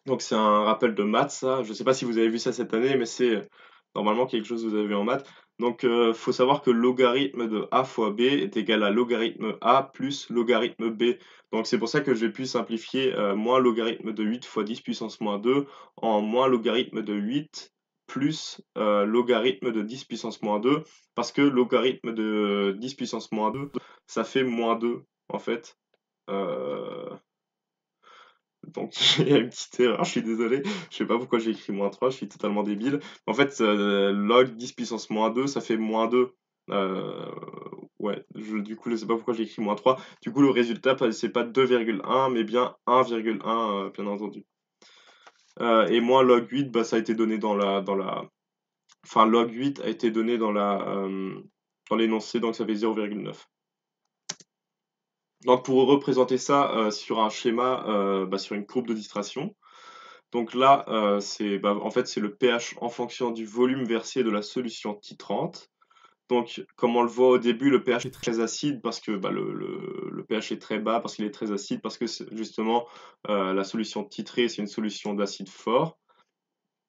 Donc c'est un rappel de maths, ça. Je ne sais pas si vous avez vu ça cette année, mais c'est Normalement, quelque chose que vous avez vu en maths. Donc, faut savoir que logarithme de a fois b est égal à logarithme a plus logarithme b. Donc, c'est pour ça que j'ai pu simplifier moins logarithme de 8 fois 10 puissance moins 2 en moins logarithme de 8 plus logarithme de 10 puissance moins 2, parce que logarithme de 10 puissance moins 2, ça fait moins 2, en fait. Euh, donc il y a une petite erreur, je suis désolé. Je sais pas pourquoi j'ai écrit -3, je suis totalement débile. En fait, log 10 puissance -2, ça fait -2. Euh, ouais, du coup, je sais pas pourquoi j'ai écrit -3. Du coup, le résultat, c'est pas 2,1, mais bien 1,1, bien entendu. Et moins log 8, bah, ça a été donné enfin, log 8 a été donné dans l'énoncé, donc ça fait 0,9. Donc, pour représenter ça sur un schéma, bah, sur une courbe de distration, donc là, en fait, c'est le pH en fonction du volume versé de la solution titrante. Donc, comme on le voit au début, le pH est très acide parce que bah, le pH est très bas, parce qu'il est très acide, parce que justement, la solution titrée, c'est une solution d'acide fort.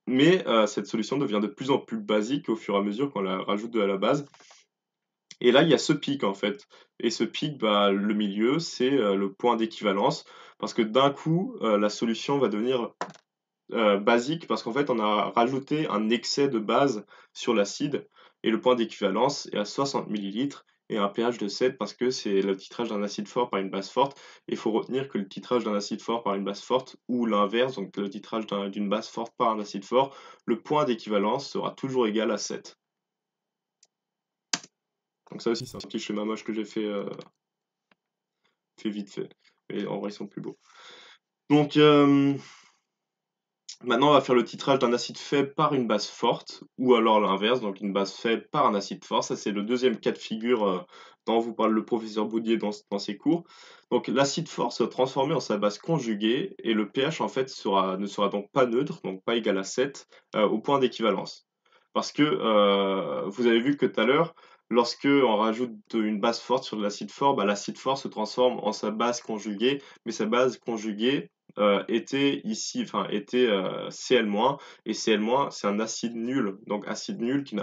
Mais cette solution devient de plus en plus basique au fur et à mesure qu'on la rajoute de la base. Et là, il y a ce pic en fait. Et ce pic, bah, le milieu, c'est le point d'équivalence, parce que d'un coup, la solution va devenir basique parce qu'en fait on a rajouté un excès de base sur l'acide et le point d'équivalence est à 60 millilitres et un pH de 7 parce que c'est le titrage d'un acide fort par une base forte. Il faut retenir que le titrage d'un acide fort par une base forte ou l'inverse, donc le titrage d'une base forte par un acide fort, le point d'équivalence sera toujours égal à 7. Donc ça aussi c'est un petit schéma moche que j'ai fait vite fait. Mais en vrai ils sont plus beaux. Donc maintenant, on va faire le titrage d'un acide faible par une base forte, ou alors l'inverse, donc une base faible par un acide fort. Ça, c'est le deuxième cas de figure dont vous parle le professeur Boudier dans ses cours. Donc, l'acide fort sera transformé en sa base conjuguée, et le pH, en fait, ne sera donc pas neutre, donc pas égal à 7, au point d'équivalence. Parce que vous avez vu que tout à l'heure, lorsque on rajoute une base forte sur de l'acide fort, bah, l'acide fort se transforme en sa base conjuguée, mais sa base conjuguée était ici, enfin était Cl-, et Cl-, c'est un acide nul, donc acide nul qui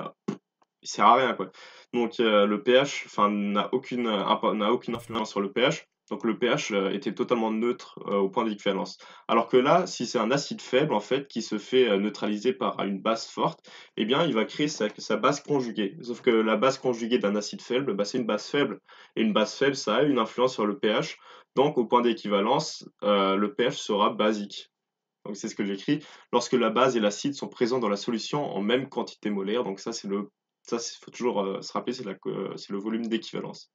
il sert à rien quoi. Donc le pH, enfin n'a aucune influence sur le pH. Donc le pH était totalement neutre au point d'équivalence. Alors que là, si c'est un acide faible en fait qui se fait neutraliser par une base forte, eh bien il va créer sa base conjuguée. Sauf que la base conjuguée d'un acide faible, bah, c'est une base faible. Et une base faible, ça a une influence sur le pH. Donc au point d'équivalence, le pH sera basique. Donc c'est ce que j'écris. Lorsque la base et l'acide sont présents dans la solution en même quantité molaire, donc ça il faut toujours se rappeler, c'est le volume d'équivalence.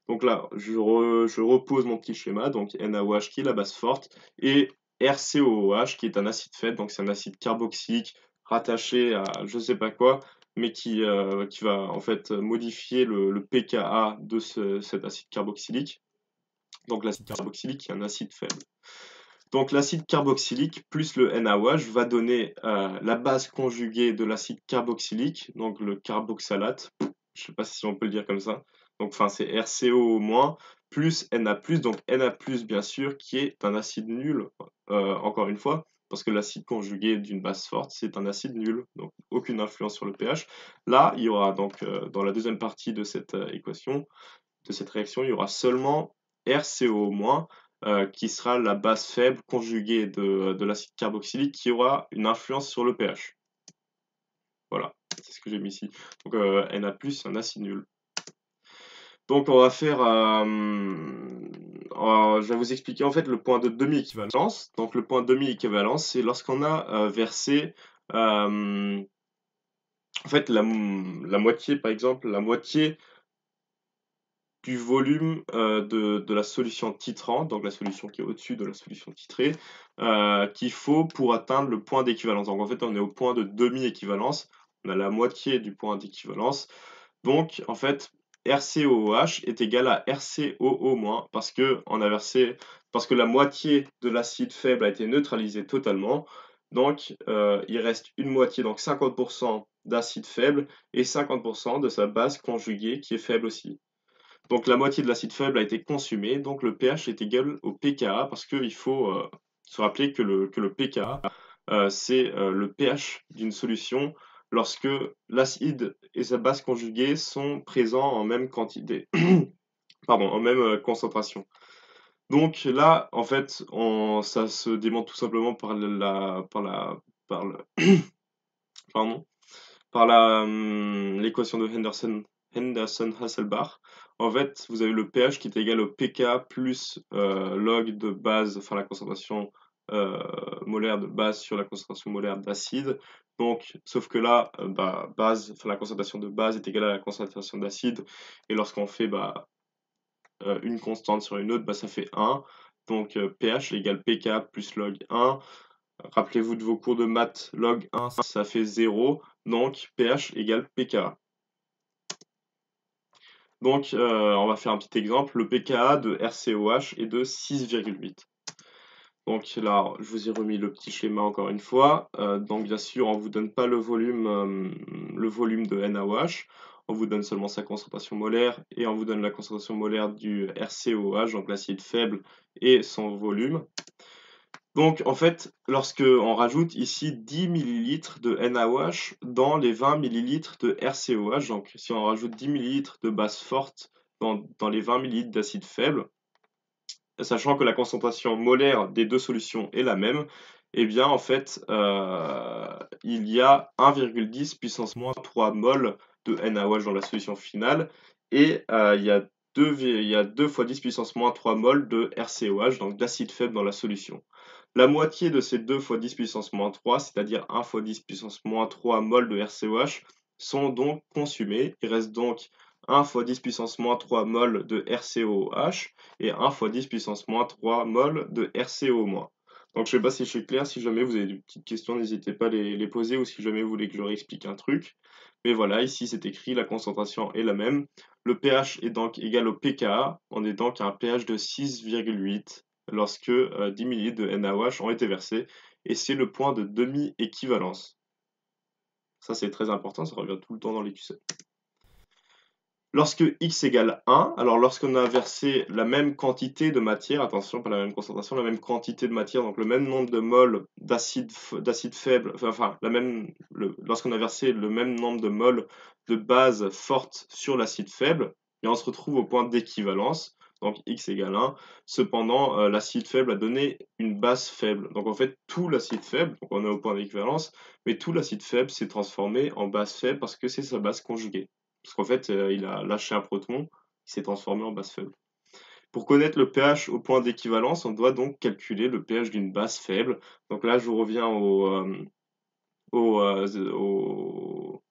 Donc là, je repose mon petit schéma, donc NaOH qui est la base forte, et RCOOH qui est un acide faible, donc c'est un acide carboxylique rattaché à je sais pas quoi, mais qui va en fait modifier le pKa de cet acide carboxylique. Donc l'acide carboxylique est un acide faible. Donc l'acide carboxylique plus le NaOH va donner la base conjuguée de l'acide carboxylique, donc le carboxalate, je sais pas si on peut le dire comme ça. Donc enfin c'est RCO- plus Na+, donc Na+, bien sûr, qui est un acide nul, encore une fois, parce que l'acide conjugué d'une base forte, c'est un acide nul, donc aucune influence sur le pH. Là, il y aura donc dans la deuxième partie de cette équation, de cette réaction, il y aura seulement RCO-, qui sera la base faible conjuguée de l'acide carboxylique qui aura une influence sur le pH. Voilà, c'est ce que j'ai mis ici. Donc Na+, c'est un acide nul. Donc on va faire, je vais vous expliquer en fait le point de demi-équivalence. Donc le point de demi-équivalence, c'est lorsqu'on a versé en fait la moitié, par exemple, la moitié du volume de la solution titrante, donc la solution qui est au-dessus de la solution titrée, qu'il faut pour atteindre le point d'équivalence. Donc en fait, on est au point de demi-équivalence, on a la moitié du point d'équivalence. Donc en fait, RCOOH est égal à RCOO-, parce que la moitié de l'acide faible a été neutralisée totalement. Donc il reste une moitié, donc 50% d'acide faible et 50% de sa base conjuguée qui est faible aussi. Donc la moitié de l'acide faible a été consumée, donc le pH est égal au pKa, parce qu'il faut se rappeler que le pKa, c'est le pH d'une solution lorsque l'acide et sa base conjuguée sont présents en même quantité, pardon, en même concentration. Donc là, en fait, ça se démontre tout simplement par le, pardon, l'équation de Henderson-Hasselbalch. En fait, vous avez le pH qui est égal au pK plus log de base, enfin la concentration euh, molaire de base sur la concentration molaire d'acide. Donc, sauf que là, la concentration de base est égale à la concentration d'acide. Et lorsqu'on fait une constante sur une autre, ça fait 1. Donc, pH égale pK plus log 1. Rappelez-vous de vos cours de maths, log 1, ça fait 0. Donc, pH égale pKa. Donc, on va faire un petit exemple. Le pKa de RCOH est de 6,8. Donc là, je vous ai remis le petit schéma encore une fois. Donc, bien sûr, on ne vous donne pas le volume de NaOH. On vous donne seulement sa concentration molaire et on vous donne la concentration molaire du RCOH, donc l'acide faible, et son volume. Donc, en fait, lorsque on rajoute ici 10 ml de NaOH dans les 20 ml de RCOH, donc si on rajoute 10 ml de base forte dans les 20 ml d'acide faible, sachant que la concentration molaire des deux solutions est la même, eh bien, en fait, il y a 1,10 puissance moins 3 mol de NaOH dans la solution finale, et il y a 2 fois 10 puissance moins 3 mol de RCOH, donc d'acide faible dans la solution. La moitié de ces 2 fois 10 puissance moins 3, c'est-à-dire 1 fois 10 puissance moins 3 mol de RCOH, sont donc consumés. Il reste donc 1 fois 10 puissance moins 3 mol de RCOH et 1 fois 10 puissance moins 3 mol de RCO-. Donc je sais pas si je suis clair, si jamais vous avez des petites questions, n'hésitez pas à les poser ou si jamais vous voulez que je réexplique un truc. Mais voilà, ici c'est écrit, la concentration est la même. Le pH est donc égal au pKa, on est donc à un pH de 6,8 lorsque 10 ml de NaOH ont été versés, et c'est le point de demi-équivalence. Ça c'est très important, ça revient tout le temps dans les QC. Lorsque x égale 1, alors lorsqu'on a versé la même quantité de matière, attention, pas la même concentration, la même quantité de matière, donc le même nombre de moles d'acide faible, lorsqu'on a versé le même nombre de moles de base forte sur l'acide faible, et on se retrouve au point d'équivalence, donc x égale 1. Cependant, l'acide faible a donné une base faible. Donc en fait, tout l'acide faible, donc on est au point d'équivalence, mais tout l'acide faible s'est transformé en base faible parce que c'est sa base conjuguée. Parce qu'en fait, il a lâché un proton qui s'est transformé en base faible. Pour connaître le pH au point d'équivalence, on doit donc calculer le pH d'une base faible. Donc là, je vous reviens au, aux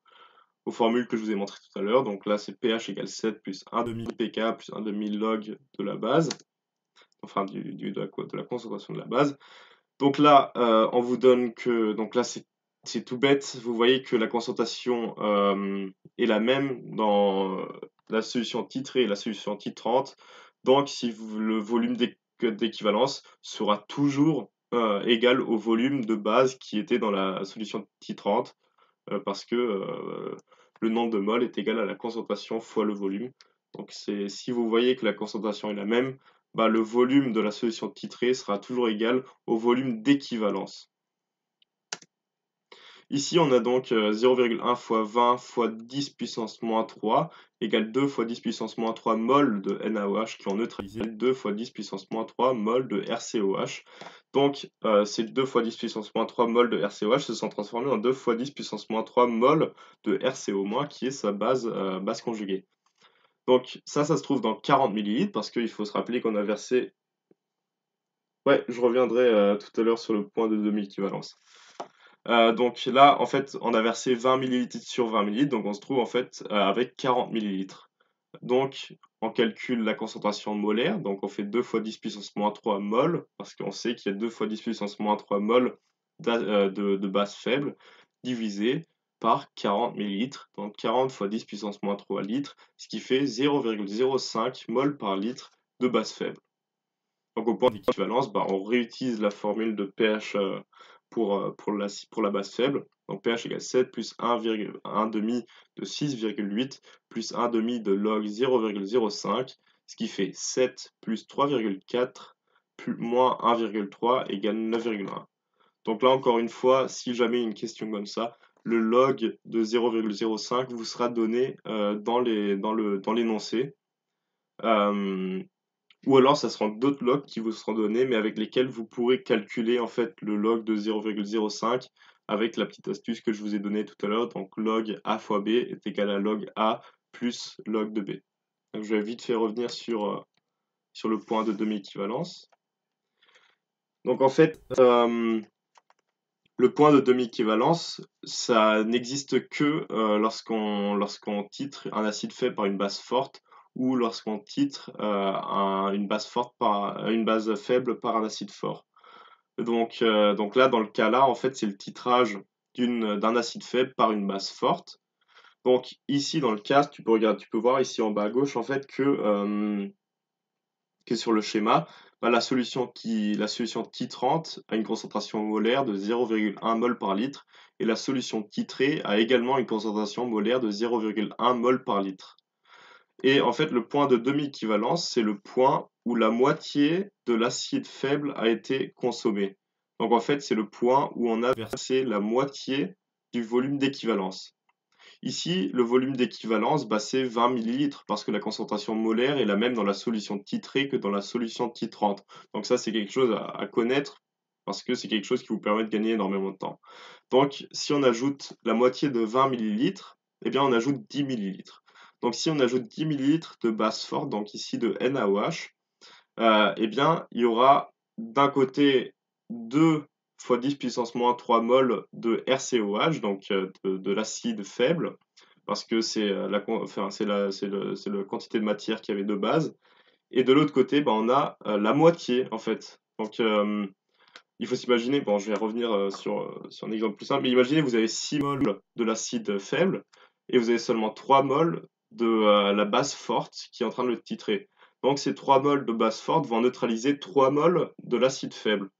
formules que je vous ai montrées tout à l'heure. Donc là, c'est pH égale 7 plus 1 demi pK plus 1 demi log de la base, enfin de la concentration de la base. Donc là, on vous donne que, donc là, c'est tout bête. Vous voyez que la concentration est la même dans la solution titrée et la solution titrante. Donc, si le volume d'équivalence sera toujours égal au volume de base qui était dans la solution titrante, parce que le nombre de moles est égal à la concentration fois le volume. Donc, si vous voyez que la concentration est la même, le volume de la solution titrée sera toujours égal au volume d'équivalence. Ici, on a donc 0,1 fois 20 fois 10 puissance moins 3 égale 2 fois 10 puissance moins 3 mol de NaOH qui ont neutralisé 2 fois 10 puissance moins 3 mol de RCOH. Donc, ces 2 fois 10 puissance moins 3 mol de RCOH se sont transformés en 2 fois 10 puissance moins 3 mol de RCO- qui est sa base conjuguée. Donc ça se trouve dans 40 ml parce qu'il faut se rappeler qu'on a versé... Ouais, je reviendrai tout à l'heure sur le point de demi-équivalence. Donc là, en fait, on a versé 20 ml sur 20 ml, donc on se trouve en fait avec 40 ml. Donc, on calcule la concentration molaire, donc on fait 2 fois 10 puissance moins 3 mol, parce qu'on sait qu'il y a 2 fois 10 puissance moins 3 mol de base faible, divisé par 40 ml, donc 40 fois 10 puissance moins 3 litres, ce qui fait 0,05 mol par litre de base faible. Donc au point d'équivalence, on réutilise la formule de pH pour la base faible. Donc pH égale 7 plus 1 demi de 6,8 plus 1 demi de log 0,05, ce qui fait 7 plus 3,4 moins 1,3 égale 9,1. Donc là, encore une fois, si jamais une question comme ça, le log de 0,05 vous sera donné dans l'énoncé. Ou alors, ça sera d'autres logs qui vous seront donnés, mais avec lesquels vous pourrez calculer en fait le log de 0,05 avec la petite astuce que je vous ai donnée tout à l'heure. Donc, log A fois B est égal à log A plus log de B. Donc, je vais vite fait revenir sur le point de demi-équivalence. Donc, en fait, le point de demi-équivalence, ça n'existe que lorsqu'on titre un acide faible par une base forte ou lorsqu'on titre une base faible par un acide fort. Donc là, dans le cas là, en fait, c'est le titrage d'un acide faible par une base forte. Donc ici, dans le cas, tu peux voir ici en bas à gauche, en fait, que sur le schéma, bah, la solution titrante a une concentration molaire de 0,1 mol par litre et la solution titrée a également une concentration molaire de 0,1 mol par litre. Et en fait, le point de demi-équivalence, c'est le point où la moitié de l'acide faible a été consommée. Donc en fait, c'est le point où on a versé la moitié du volume d'équivalence. Ici, le volume d'équivalence, bah, c'est 20 ml parce que la concentration molaire est la même dans la solution titrée que dans la solution titrante. Donc ça, c'est quelque chose à connaître parce que c'est quelque chose qui vous permet de gagner énormément de temps. Donc, si on ajoute la moitié de 20 ml, eh bien, on ajoute 10 ml. Donc, si on ajoute 10 ml de base forte, donc ici de NaOH, eh bien, il y aura d'un côté 2 fois 10 puissance moins 3 mol de RCOH, donc de l'acide faible, parce que c'est la quantité de matière qu'il y avait de base. Et de l'autre côté, bah, on a la moitié, en fait. Donc, il faut s'imaginer, bon, je vais revenir sur un exemple plus simple, mais imaginez, vous avez 6 mols de l'acide faible, et vous avez seulement 3 mols de la base forte qui est en train de le titrer. Donc ces 3 mols de base forte vont neutraliser 3 mols de l'acide faible.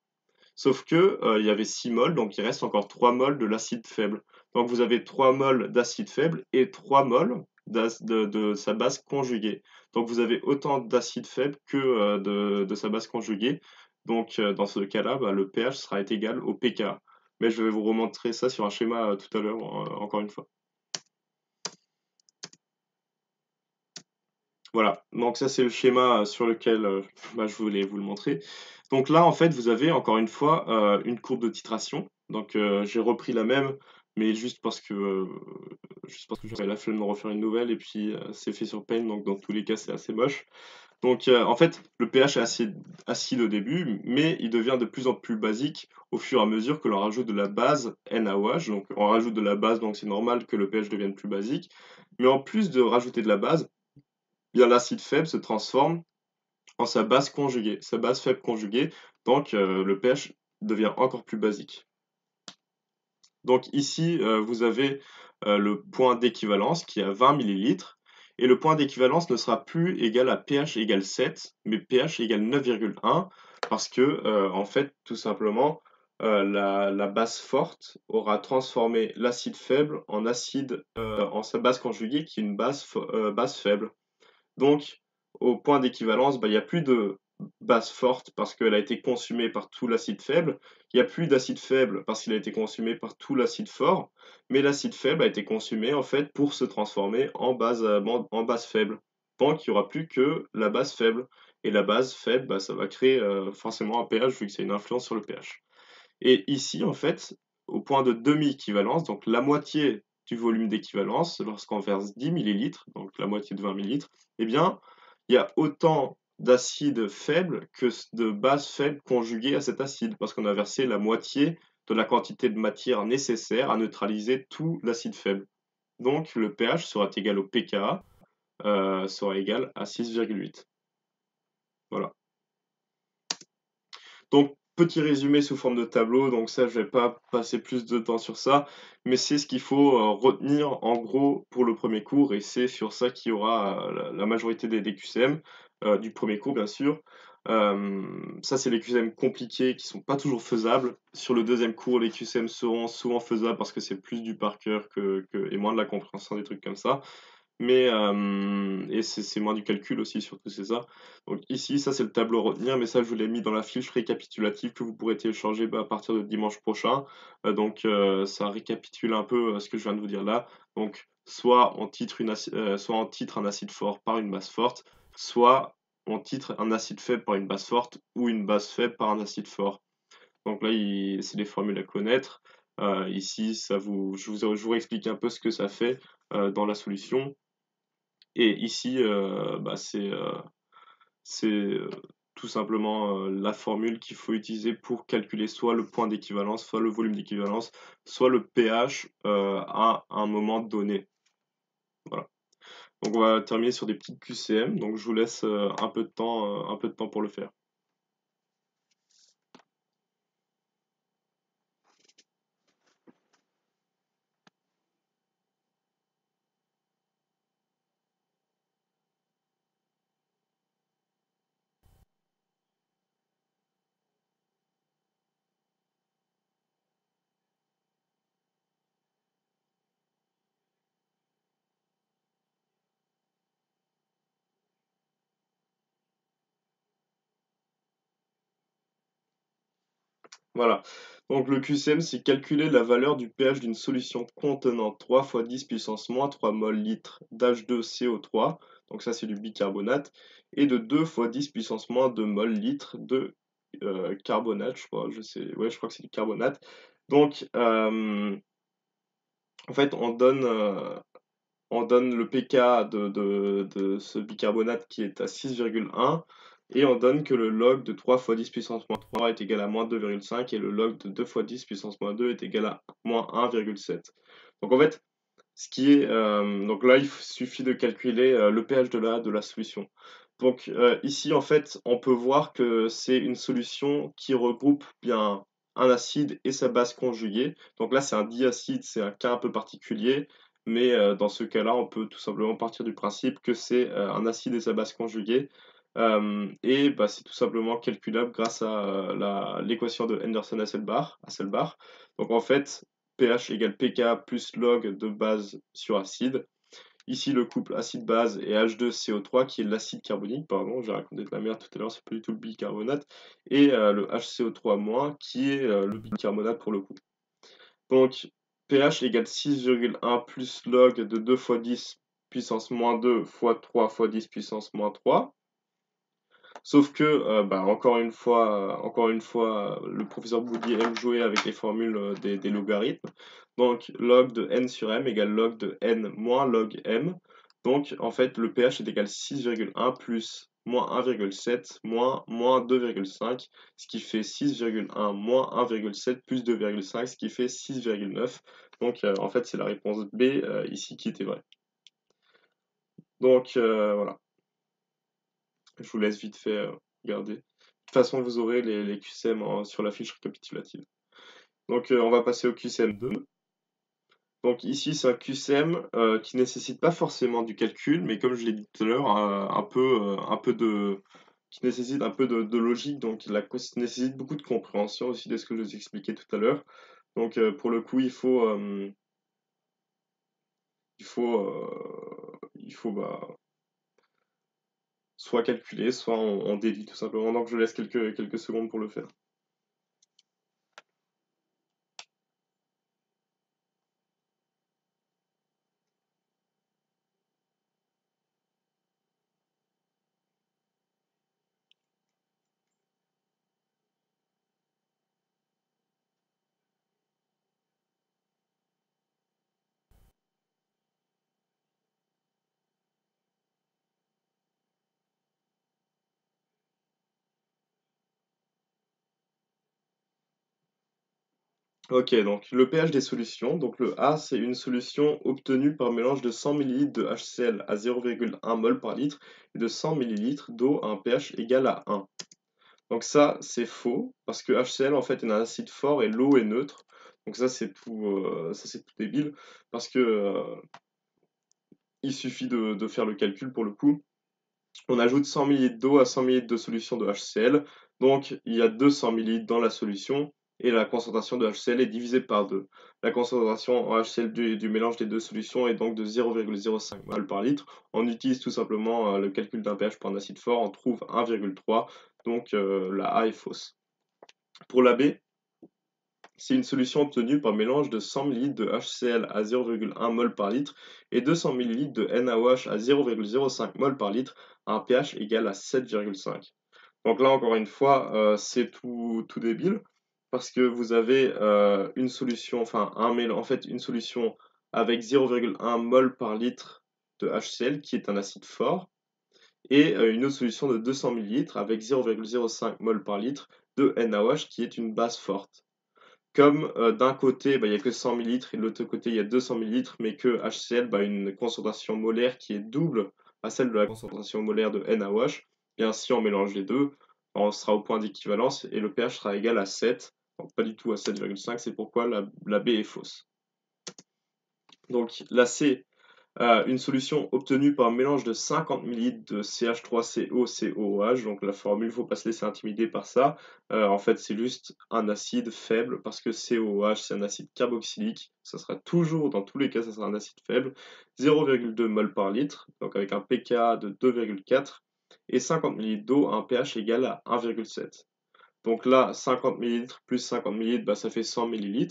Sauf que il y avait 6 mols, donc il reste encore 3 mols de l'acide faible. Donc vous avez 3 mols d'acide faible et 3 mols de sa base conjuguée. Donc vous avez autant d'acide faible que de sa base conjuguée. Donc dans ce cas-là, bah, le pH sera égal au pKa. Mais je vais vous remontrer ça sur un schéma tout à l'heure, encore une fois. Voilà, donc ça c'est le schéma sur lequel bah, je voulais vous le montrer. Donc là en fait vous avez encore une fois une courbe de titration. Donc j'ai repris la même, mais juste parce que j'avais la flemme de refaire une nouvelle et puis c'est fait sur Paint, donc dans tous les cas c'est assez moche. Donc en fait le pH est assez acide au début, mais il devient de plus en plus basique au fur et à mesure que l'on rajoute de la base NaOH. Donc on rajoute de la base, donc c'est normal que le pH devienne plus basique. Mais en plus de rajouter de la base, bien l'acide faible se transforme en sa base conjuguée, sa base faible conjuguée, donc le pH devient encore plus basique. Donc ici, vous avez le point d'équivalence qui est à 20 ml, et le point d'équivalence ne sera plus égal à pH égale 7, mais pH égale 9,1, parce que, en fait, tout simplement, la base forte aura transformé l'acide faible en sa base conjuguée, qui est une base faible. Donc, au point d'équivalence, bah, il n'y a plus de base forte parce qu'elle a été consumée par tout l'acide faible. Il n'y a plus d'acide faible parce qu'il a été consumé par tout l'acide fort. Mais l'acide faible a été consumé en fait pour se transformer en base faible. Donc, il n'y aura plus que la base faible. Et la base faible, bah, ça va créer forcément un pH vu que c'est une influence sur le pH. Et ici, en fait, au point de demi-équivalence, donc la moitié du volume d'équivalence, lorsqu'on verse 10 ml, donc la moitié de 20 ml, eh bien, il y a autant d'acide faible que de base faible conjuguée à cet acide, parce qu'on a versé la moitié de la quantité de matière nécessaire à neutraliser tout l'acide faible. Donc le pH sera égal au pKa, sera égal à 6,8. Voilà. Donc, petit résumé sous forme de tableau, donc ça, je vais pas passer plus de temps sur ça, mais c'est ce qu'il faut retenir en gros pour le premier cours, et c'est sur ça qu'il y aura la majorité des QCM, du premier cours bien sûr. Ça, c'est les QCM compliqués qui sont pas toujours faisables. Sur le deuxième cours, les QCM seront souvent faisables parce que c'est plus du par cœur et moins de la compréhension des trucs comme ça. Mais et c'est moins du calcul aussi, surtout c'est ça. Donc ici, ça c'est le tableau à retenir, mais ça je vous l'ai mis dans la fiche récapitulative que vous pourrez télécharger à partir de dimanche prochain. Ça récapitule un peu ce que je viens de vous dire là. Donc soit on titre un acide fort par une base forte, soit on titre un acide faible par une base forte ou une base faible par un acide fort. Donc là, c'est des formules à connaître. Ici, je vous réexplique un peu ce que ça fait dans la solution. Et ici, c'est tout simplement la formule qu'il faut utiliser pour calculer soit le point d'équivalence, soit le volume d'équivalence, soit le pH à un moment donné. Voilà. Donc on va terminer sur des petites QCM. Donc je vous laisse un peu de temps pour le faire. Voilà. Donc le QCM, c'est calculer la valeur du pH d'une solution contenant 3 fois 10 puissance moins 3 mol litre d'H2CO3, donc ça c'est du bicarbonate, et de 2 fois 10 puissance moins 2 mol litre de carbonate, je crois, je crois que c'est du carbonate. Donc en fait on donne le pK de ce bicarbonate qui est à 6,1 et on donne que le log de 3 fois 10 puissance moins 3 est égal à moins 2,5 et le log de 2 fois 10 puissance moins 2 est égal à moins 1,7. Donc en fait, donc là, il suffit de calculer le pH de la solution. Donc ici, en fait, on peut voir que c'est une solution qui regroupe bien un acide et sa base conjuguée. Donc là, c'est un diacide, c'est un cas un peu particulier, mais dans ce cas-là, on peut tout simplement partir du principe que c'est un acide et sa base conjuguée. C'est tout simplement calculable grâce à l'équation de Henderson-Hasselbalch. Donc en fait, pH égale pK plus log de base sur acide. Ici, le couple acide-base et H2CO3, qui est l'acide carbonique, pardon, j'ai raconté de la merde tout à l'heure, c'est pas du tout le bicarbonate, et le HCO3-, qui est le bicarbonate pour le coup. Donc, pH égale 6,1 plus log de 2 fois 10 puissance moins 2 fois 3 fois 10 puissance moins 3. Sauf que, encore une fois, le professeur Boudier aime jouer avec les formules des logarithmes. Donc, log de n sur m égale log de n moins log m. Donc, en fait, le pH est égal à 6,1 plus moins 1,7 moins 2,5, ce qui fait 6,1 moins 1,7 plus 2,5, ce qui fait 6,9. Donc, en fait, c'est la réponse B ici qui était vraie. Donc, voilà. Je vous laisse vite fait regarder. De toute façon, vous aurez les QCM sur la fiche récapitulative. Donc, on va passer au QCM 2. Donc ici, c'est un QCM qui nécessite pas forcément du calcul, mais comme je l'ai dit tout à l'heure, qui nécessite un peu de logique, donc nécessite beaucoup de compréhension aussi de ce que je vous expliquais tout à l'heure. Donc pour le coup, il faut soit calculer, soit on délie tout simplement. Donc je laisse quelques secondes pour le faire. Ok, donc le pH des solutions. Donc le A, c'est une solution obtenue par mélange de 100 ml de HCl à 0,1 mol par litre et de 100 ml d'eau à un pH égal à 1. Donc ça, c'est faux, parce que HCl, en fait, est un acide fort et l'eau est neutre. Donc ça, c'est tout débile, parce que il suffit de faire le calcul pour le coup. On ajoute 100 ml d'eau à 100 ml de solution de HCl, donc il y a 200 ml dans la solution. et la concentration de HCl est divisée par 2. La concentration en HCl du mélange des deux solutions est donc de 0,05 mol par litre. On utilise tout simplement le calcul d'un pH pour un acide fort, on trouve 1,3, donc la A est fausse. Pour la B, c'est une solution obtenue par mélange de 100 ml de HCl à 0,1 mol par litre et 200 ml de NaOH à 0,05 mol par litre à un pH égal à 7,5. Donc là, encore une fois, c'est tout débile parce que vous avez une solution, enfin en fait une solution avec 0,1 mol par litre de HCl qui est un acide fort et une autre solution de 200 ml avec 0,05 mol par litre de NaOH qui est une base forte. Comme d'un côté, bah, il n'y a que 100 ml et de l'autre côté, il y a 200 ml, mais que HCl a une concentration molaire qui est double à celle de la concentration molaire de NaOH, et ainsi on mélange les deux, on sera au point d'équivalence et le pH sera égal à 7, donc pas du tout à 7,5, c'est pourquoi la B est fausse. Donc la C, une solution obtenue par un mélange de 50 ml de CH3COCOOH, donc la formule, il ne faut pas se laisser intimider par ça. En fait, c'est juste un acide faible parce que COOH, c'est un acide carboxylique. Ça sera toujours, dans tous les cas, ça sera un acide faible. 0,2 mol par litre, donc avec un pKa de 2,4 et 50 ml d'eau à un pH égal à 1,7. Donc là, 50 ml plus 50 ml, bah, ça fait 100 ml.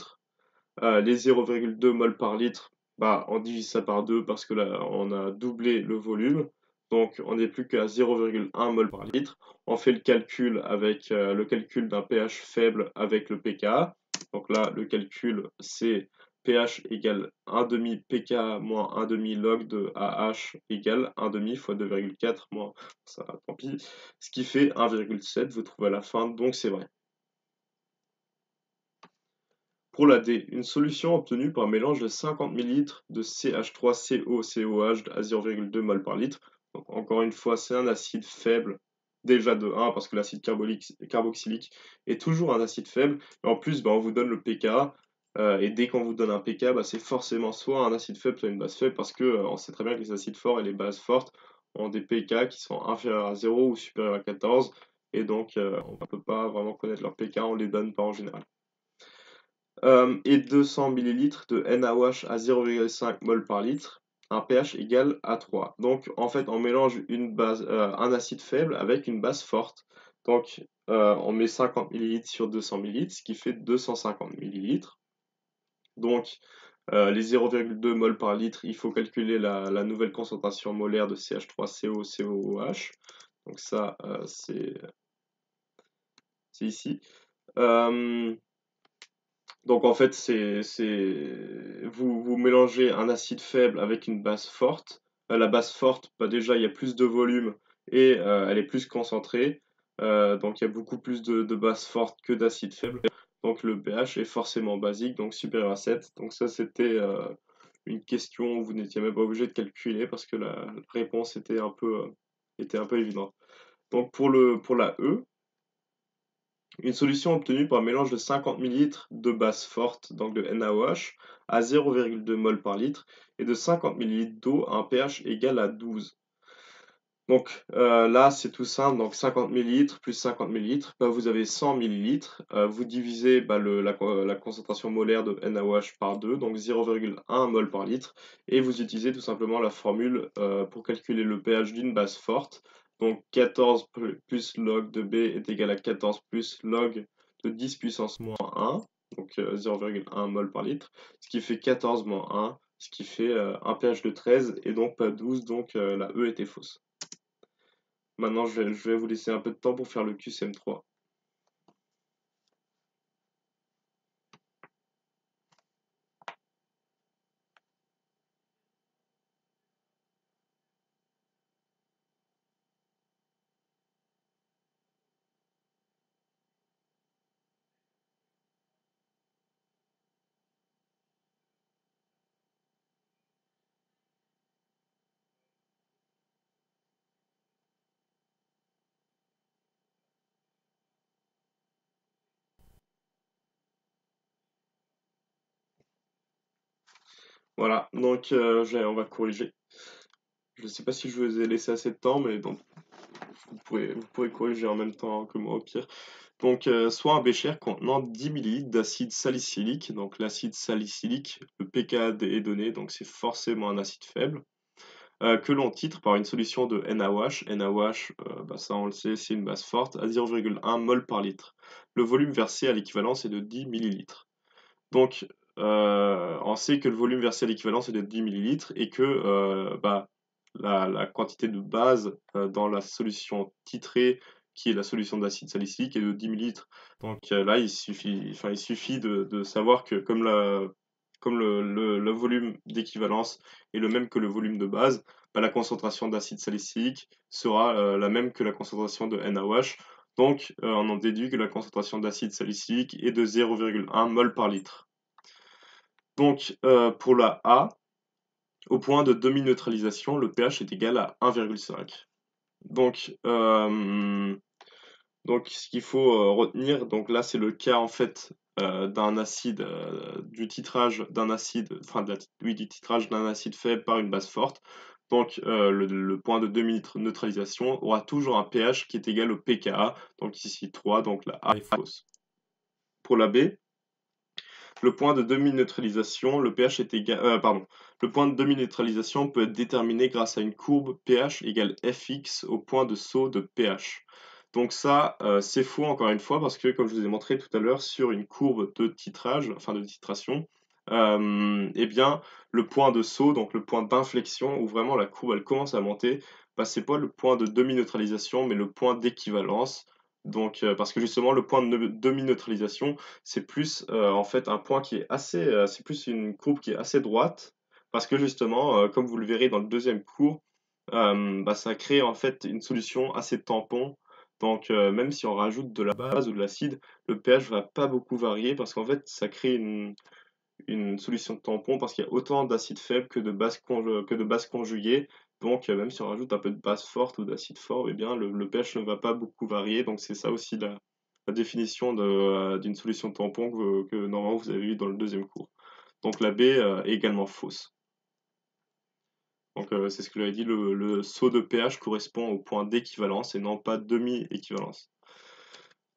Les 0,2 mol par litre, bah, on divise ça par 2 parce que là, on a doublé le volume. Donc, on n'est plus qu'à 0,1 mol par litre. On fait le calcul avec le calcul d'un pH faible avec le pKa. Donc là, le calcul, c'est pH égale 1,5 pKa moins 1,5 log de AH égale 1,5 fois 2,4 moins, ça, tant pis. Ce qui fait 1,7, vous trouvez à la fin, donc c'est vrai. Pour la D, une solution obtenue par un mélange de 50 ml de CH3COCOH à 0,2 mol par litre. Donc, encore une fois, c'est un acide faible, déjà de 1, parce que l'acide carboxylique est toujours un acide faible. Et en plus, bah, on vous donne le pKa, et dès qu'on vous donne un pKa, bah, c'est forcément soit un acide faible, soit une base faible, parce que on sait très bien que les acides forts et les bases fortes ont des pK qui sont inférieurs à 0 ou supérieurs à 14, et donc on ne peut pas vraiment connaître leur pK, on ne les donne pas en général. Et 200 ml de NaOH à 0,5 mol par litre, un pH égal à 3. Donc en fait on mélange un acide faible avec une base forte. Donc on met 50 ml sur 200 ml, ce qui fait 250 ml. Donc les 0,2 mol par litre, il faut calculer la nouvelle concentration molaire de CH3COCOOH. Donc ça c'est ici. Donc en fait, vous mélangez un acide faible avec une base forte. La base forte, bah déjà, il y a plus de volume et elle est plus concentrée. Donc il y a beaucoup plus de base forte que d'acide faible. Donc le pH est forcément basique, donc supérieur à 7. Donc ça, c'était une question où vous n'étiez même pas obligé de calculer parce que la réponse était un peu évidente. Donc pour la E, une solution obtenue par un mélange de 50 ml de base forte, donc de NaOH, à 0,2 mol par litre, et de 50 ml d'eau à un pH égal à 12. Donc là, c'est tout simple, donc 50 ml plus 50 ml, bah, vous avez 100 ml, vous divisez bah, la concentration molaire de NaOH par 2, donc 0,1 mol par litre, et vous utilisez tout simplement la formule pour calculer le pH d'une base forte. Donc 14 plus log de B est égal à 14 plus log de 10 puissance moins 1, donc 0,1 mol par litre, ce qui fait 14 moins 1, ce qui fait un pH de 13 et donc pas 12, donc la E était fausse. Maintenant, je vais vous laisser un peu de temps pour faire le QCM3. Voilà, donc on va corriger. Je ne sais pas si je vous ai laissé assez de temps, mais donc vous pourrez corriger en même temps que moi au pire. Donc, soit un bécher contenant 10 millilitres d'acide salicylique. Donc, l'acide salicylique, le pKa est donné, donc c'est forcément un acide faible, que l'on titre par une solution de NaOH. NaOH, bah, ça on le sait, c'est une base forte, à 0,1 mol par litre. Le volume versé à l'équivalence est de 10 millilitres. Donc, on sait que le volume versé à l'équivalence est de 10 millilitres et que bah, la quantité de base dans la solution titrée, qui est la solution d'acide salicylique, est de 10 millilitres. Donc là, il suffit de savoir que comme le volume d'équivalence est le même que le volume de base, bah, la concentration d'acide salicylique sera la même que la concentration de NaOH. Donc, on en déduit que la concentration d'acide salicylique est de 0,1 mol par litre. Donc, pour la A, au point de demi-neutralisation, le pH est égal à 1,5. Donc, ce qu'il faut retenir, donc là, c'est le cas en fait d'un acide, du titrage d'un acide, enfin du titrage d'un acide faible par une base forte. Donc, le point de demi-neutralisation aura toujours un pH qui est égal au pKa, donc ici 3, donc la A est fausse. Pour la B, le point de demi-neutralisation, le pH est égal, le point de demi-neutralisation peut être déterminé grâce à une courbe pH égale fx au point de saut de pH. Donc ça, c'est faux encore une fois parce que comme je vous ai montré tout à l'heure sur une courbe de titrage, enfin de titration, eh bien le point de saut, donc le point d'inflexion où vraiment la courbe elle commence à monter, bah, c'est pas le point de demi-neutralisation mais le point d'équivalence. Donc parce que justement le point de demi-neutralisation c'est plus en fait un point qui est assez, c'est plus une courbe qui est assez droite, parce que justement, comme vous le verrez dans le deuxième cours, bah, ça crée en fait une solution assez tampon. Donc même si on rajoute de la base ou de l'acide, le pH va pas beaucoup varier parce qu'en fait ça crée une solution tampon parce qu'il y a autant d'acide faible que de base conjuguée. Donc même si on rajoute un peu de base forte ou d'acide fort, eh bien le pH ne va pas beaucoup varier. Donc c'est ça aussi la définition d'une solution tampon que normalement vous avez eu dans le deuxième cours. Donc la B est également fausse. Donc c'est ce que j'avais dit, le saut de pH correspond au point d'équivalence et non pas demi-équivalence.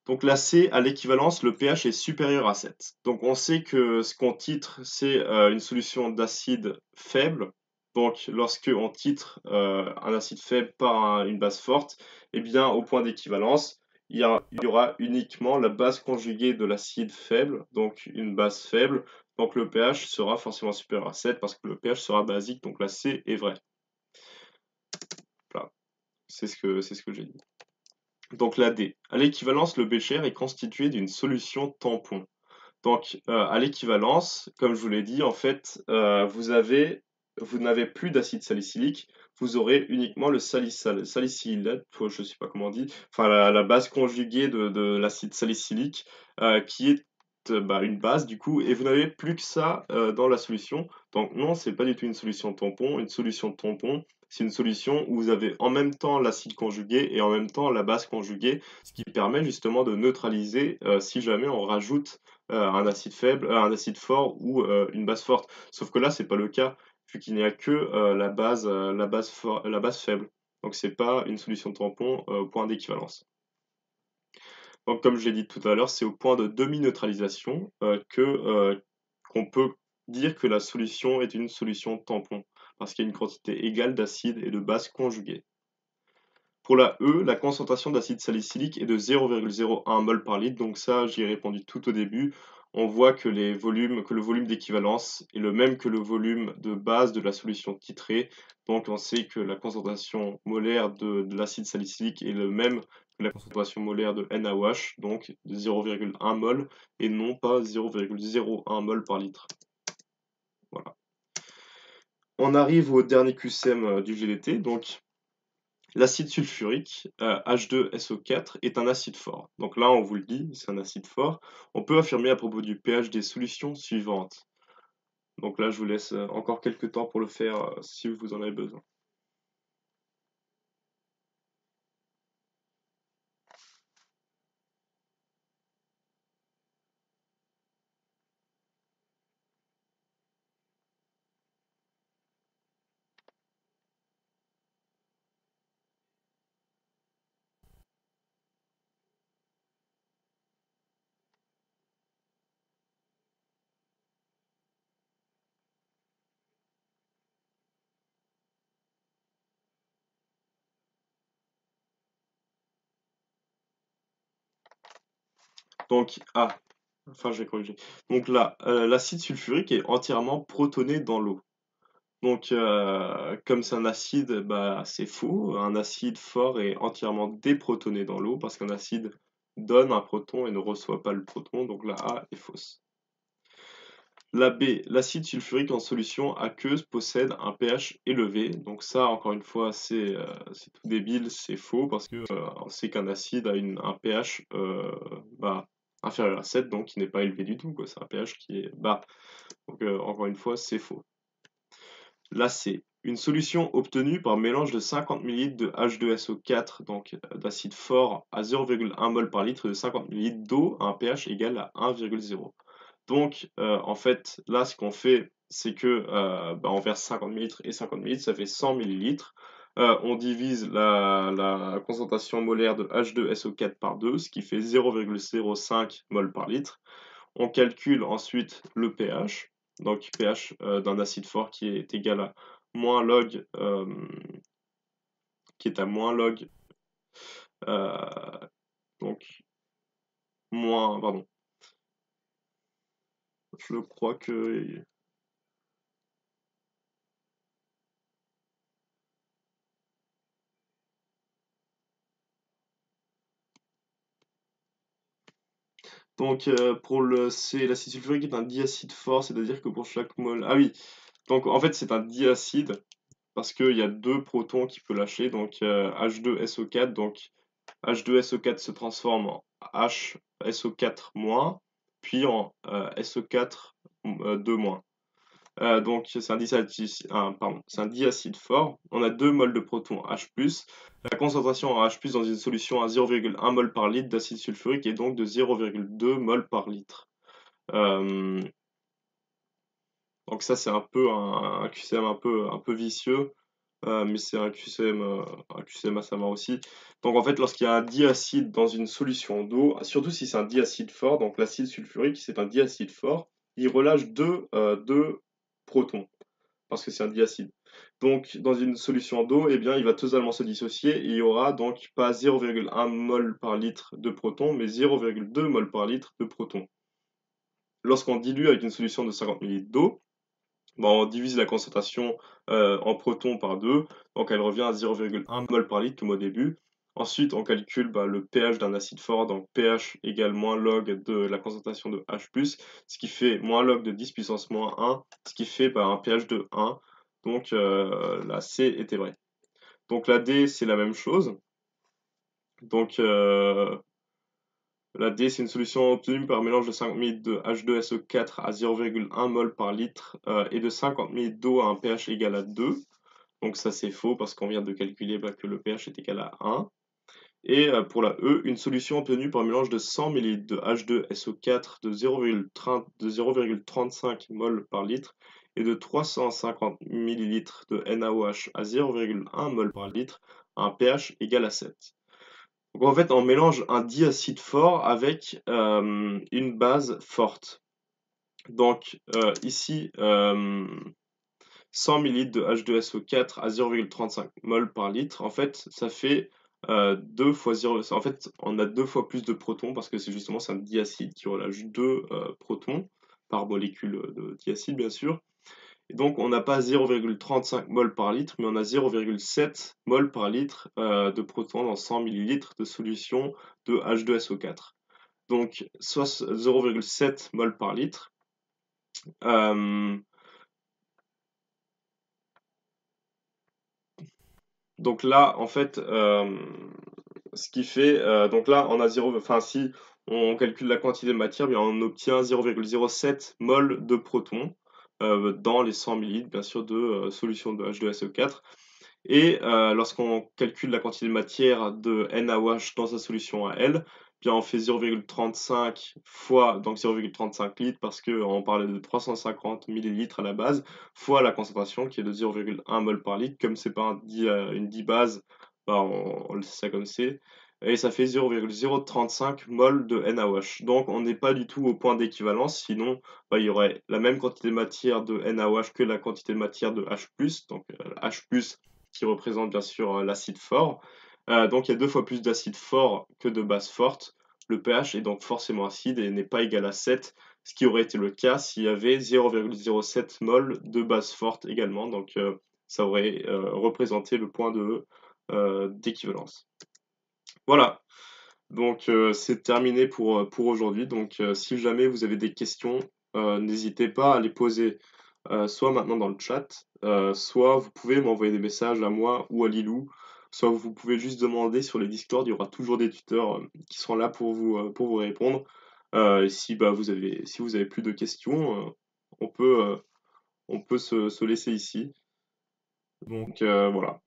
Donc la C, à l'équivalence, le pH est supérieur à 7. Donc on sait que ce qu'on titre, c'est une solution d'acide faible. Donc lorsque on titre un acide faible par une base forte, eh bien au point d'équivalence, il y aura uniquement la base conjuguée de l'acide faible, donc une base faible. Donc le pH sera forcément supérieur à 7 parce que le pH sera basique, donc la C est vraie. Voilà, c'est ce que j'ai dit. Donc la D. À l'équivalence, le bécher est constitué d'une solution tampon. Donc à l'équivalence, comme je vous l'ai dit, en fait, vous n'avez plus d'acide salicylique, vous aurez uniquement le salicylate, je ne sais pas comment on dit, enfin la base conjuguée de l'acide salicylique, qui est bah, une base du coup, et vous n'avez plus que ça dans la solution. Donc non, c'est pas du tout une solution tampon. Une solution tampon, c'est une solution où vous avez en même temps l'acide conjugué et en même temps la base conjuguée, ce qui permet justement de neutraliser si jamais on rajoute un acide faible, un acide fort ou une base forte. Sauf que là, c'est pas le cas, vu qu'il n'y a que la base faible. Donc c'est pas une solution tampon au point d'équivalence. Donc comme je l'ai dit tout à l'heure, c'est au point de demi-neutralisation qu'on peut dire que la solution est une solution tampon, parce qu'il y a une quantité égale d'acide et de base conjuguée. Pour la E, la concentration d'acide salicylique est de 0,01 mol par litre, donc ça j'y ai répondu tout au début. On voit que le volume d'équivalence est le même que le volume de base de la solution titrée, donc on sait que la concentration molaire de l'acide salicylique est le même que la concentration molaire de NaOH, donc de 0,1 mol, et non pas 0,01 mol par litre. Voilà. On arrive au dernier QCM du GDT, donc l'acide sulfurique, H2SO4, est un acide fort. Donc là, on vous le dit, c'est un acide fort. On peut affirmer à propos du pH des solutions suivantes. Donc là, je vous laisse encore quelques temps pour le faire si vous en avez besoin. Donc, enfin, je vais corriger. Donc là, l'acide sulfurique est entièrement protoné dans l'eau. Donc, comme c'est un acide, bah, c'est faux. Un acide fort est entièrement déprotoné dans l'eau parce qu'un acide donne un proton et ne reçoit pas le proton. Donc la A est fausse. La B, l'acide sulfurique en solution aqueuse possède un pH élevé. Donc ça, encore une fois, c'est tout débile, c'est faux parce que on sait qu'un acide a un pH inférieur à 7, donc qui n'est pas élevé du tout, quoi. C'est un pH qui est bas. Donc encore une fois, c'est faux. Là, c'est une solution obtenue par mélange de 50 ml de H2SO4, donc d'acide fort à 0,1 mol par litre, et de 50 ml d'eau à un pH égal à 1,0. Donc, en fait, là, ce qu'on fait, c'est que on verse 50 ml et 50 ml, ça fait 100 millilitres. On divise la concentration molaire de H2SO4 par 2, ce qui fait 0,05 mol par litre. On calcule ensuite le pH, donc pH d'un acide fort qui est égal à moins log, qui est à moins log, euh, donc moins, pardon, je crois que donc pour le C, l'acide sulfurique est un diacide fort, c'est-à-dire que pour chaque mol, ah oui, donc en fait c'est un diacide parce qu'il y a deux protons qui peut lâcher, donc H2SO4, donc H2SO4 se transforme en HSO4-, puis en SO4 2-. Donc c'est un diacide fort. On a 2 moles de protons H+. La concentration en H+ dans une solution à 0,1 mol par litre d'acide sulfurique est donc de 0,2 mol par litre. Euh, donc ça c'est un peu un QCM un peu vicieux. Mais c'est un QCM à savoir aussi. Donc en fait, lorsqu'il y a un diacide dans une solution d'eau, surtout si c'est un diacide fort, donc l'acide sulfurique, c'est un diacide fort, il relâche deux protons, parce que c'est un diacide. Donc dans une solution d'eau, eh bien, il va totalement se dissocier, et il y aura donc pas 0,1 mol par litre de protons, mais 0,2 mol par litre de protons. Lorsqu'on dilue avec une solution de 50 ml d'eau, on divise la concentration en protons par 2, donc elle revient à 0,1 mol par litre comme au début. Ensuite, on calcule le pH d'un acide fort, donc pH égale moins log de la concentration de H+, ce qui fait moins log de 10 puissance moins 1, ce qui fait un pH de 1. Donc la C était vraie. Donc la D, c'est la même chose. Donc la D, c'est une solution obtenue par mélange de 5 ml de H2SO4 à 0,1 mol par litre et de 50 ml d'eau à un pH égal à 2. Donc ça c'est faux parce qu'on vient de calculer que le pH est égal à 1. Et pour la E, une solution obtenue par mélange de 100 ml de H2SO4 de 0,35 mol par litre et de 350 ml de NaOH à 0,1 mol par litre à un pH égal à 7. Donc en fait, on mélange un diacide fort avec une base forte. Donc ici, 100 ml de H2SO4 à 0,35 mol par litre, en fait, ça fait 2 fois 0. En fait, on a 2 fois plus de protons parce que c'est un diacide qui relâche 2 protons par molécule de diacide, bien sûr. Et donc, on n'a pas 0,35 mol par litre, mais on a 0,7 mol par litre de protons dans 100 ml de solution de H2SO4. Donc, soit 0,7 mol par litre. Donc là, en fait, ce qui fait, donc là, on a 0, enfin si on calcule la quantité de matière, bien on obtient 0,07 mol de protons dans les 100 ml, bien sûr, de solution de H2SO4. Et lorsqu'on calcule la quantité de matière de NaOH dans sa solution à L, bien on fait 0,35 fois, donc 0,35 litres parce qu'on parlait de 350 millilitres à la base, fois la concentration qui est de 0,1 mol par litre. Comme c'est pas une dibase, on le sait ça comme c'est. Et ça fait 0,035 mol de NaOH. Donc on n'est pas du tout au point d'équivalence, sinon il y aurait la même quantité de matière de NaOH que la quantité de matière de H+, donc H+, qui représente bien sûr l'acide fort. Donc il y a 2 fois plus d'acide fort que de base forte. Le pH est donc forcément acide et n'est pas égal à 7, ce qui aurait été le cas s'il y avait 0,07 mol de base forte également. Donc ça aurait représenté le point d'équivalence. Voilà, donc c'est terminé pour aujourd'hui. Donc si jamais vous avez des questions, n'hésitez pas à les poser soit maintenant dans le chat, soit vous pouvez m'envoyer des messages à moi ou à Lilou, soit vous pouvez juste demander sur les Discord, il y aura toujours des tuteurs qui seront là pour vous répondre. Et si bah, si vous avez plus de questions, on peut se laisser ici. Donc voilà,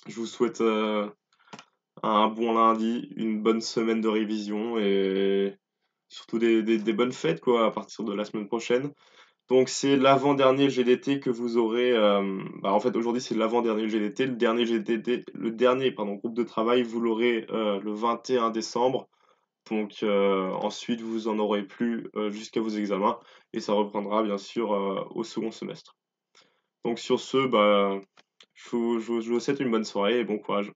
je vous souhaite un bon lundi, une bonne semaine de révision et surtout des bonnes fêtes quoi à partir de la semaine prochaine. Donc c'est l'avant-dernier GDT que vous aurez. Bah, en fait aujourd'hui c'est l'avant-dernier GDT. Le dernier pardon, groupe de travail vous l'aurez le 21 décembre. Donc ensuite vous en aurez plus jusqu'à vos examens et ça reprendra bien sûr au second semestre. Donc sur ce, bah, je vous souhaite une bonne soirée et bon courage.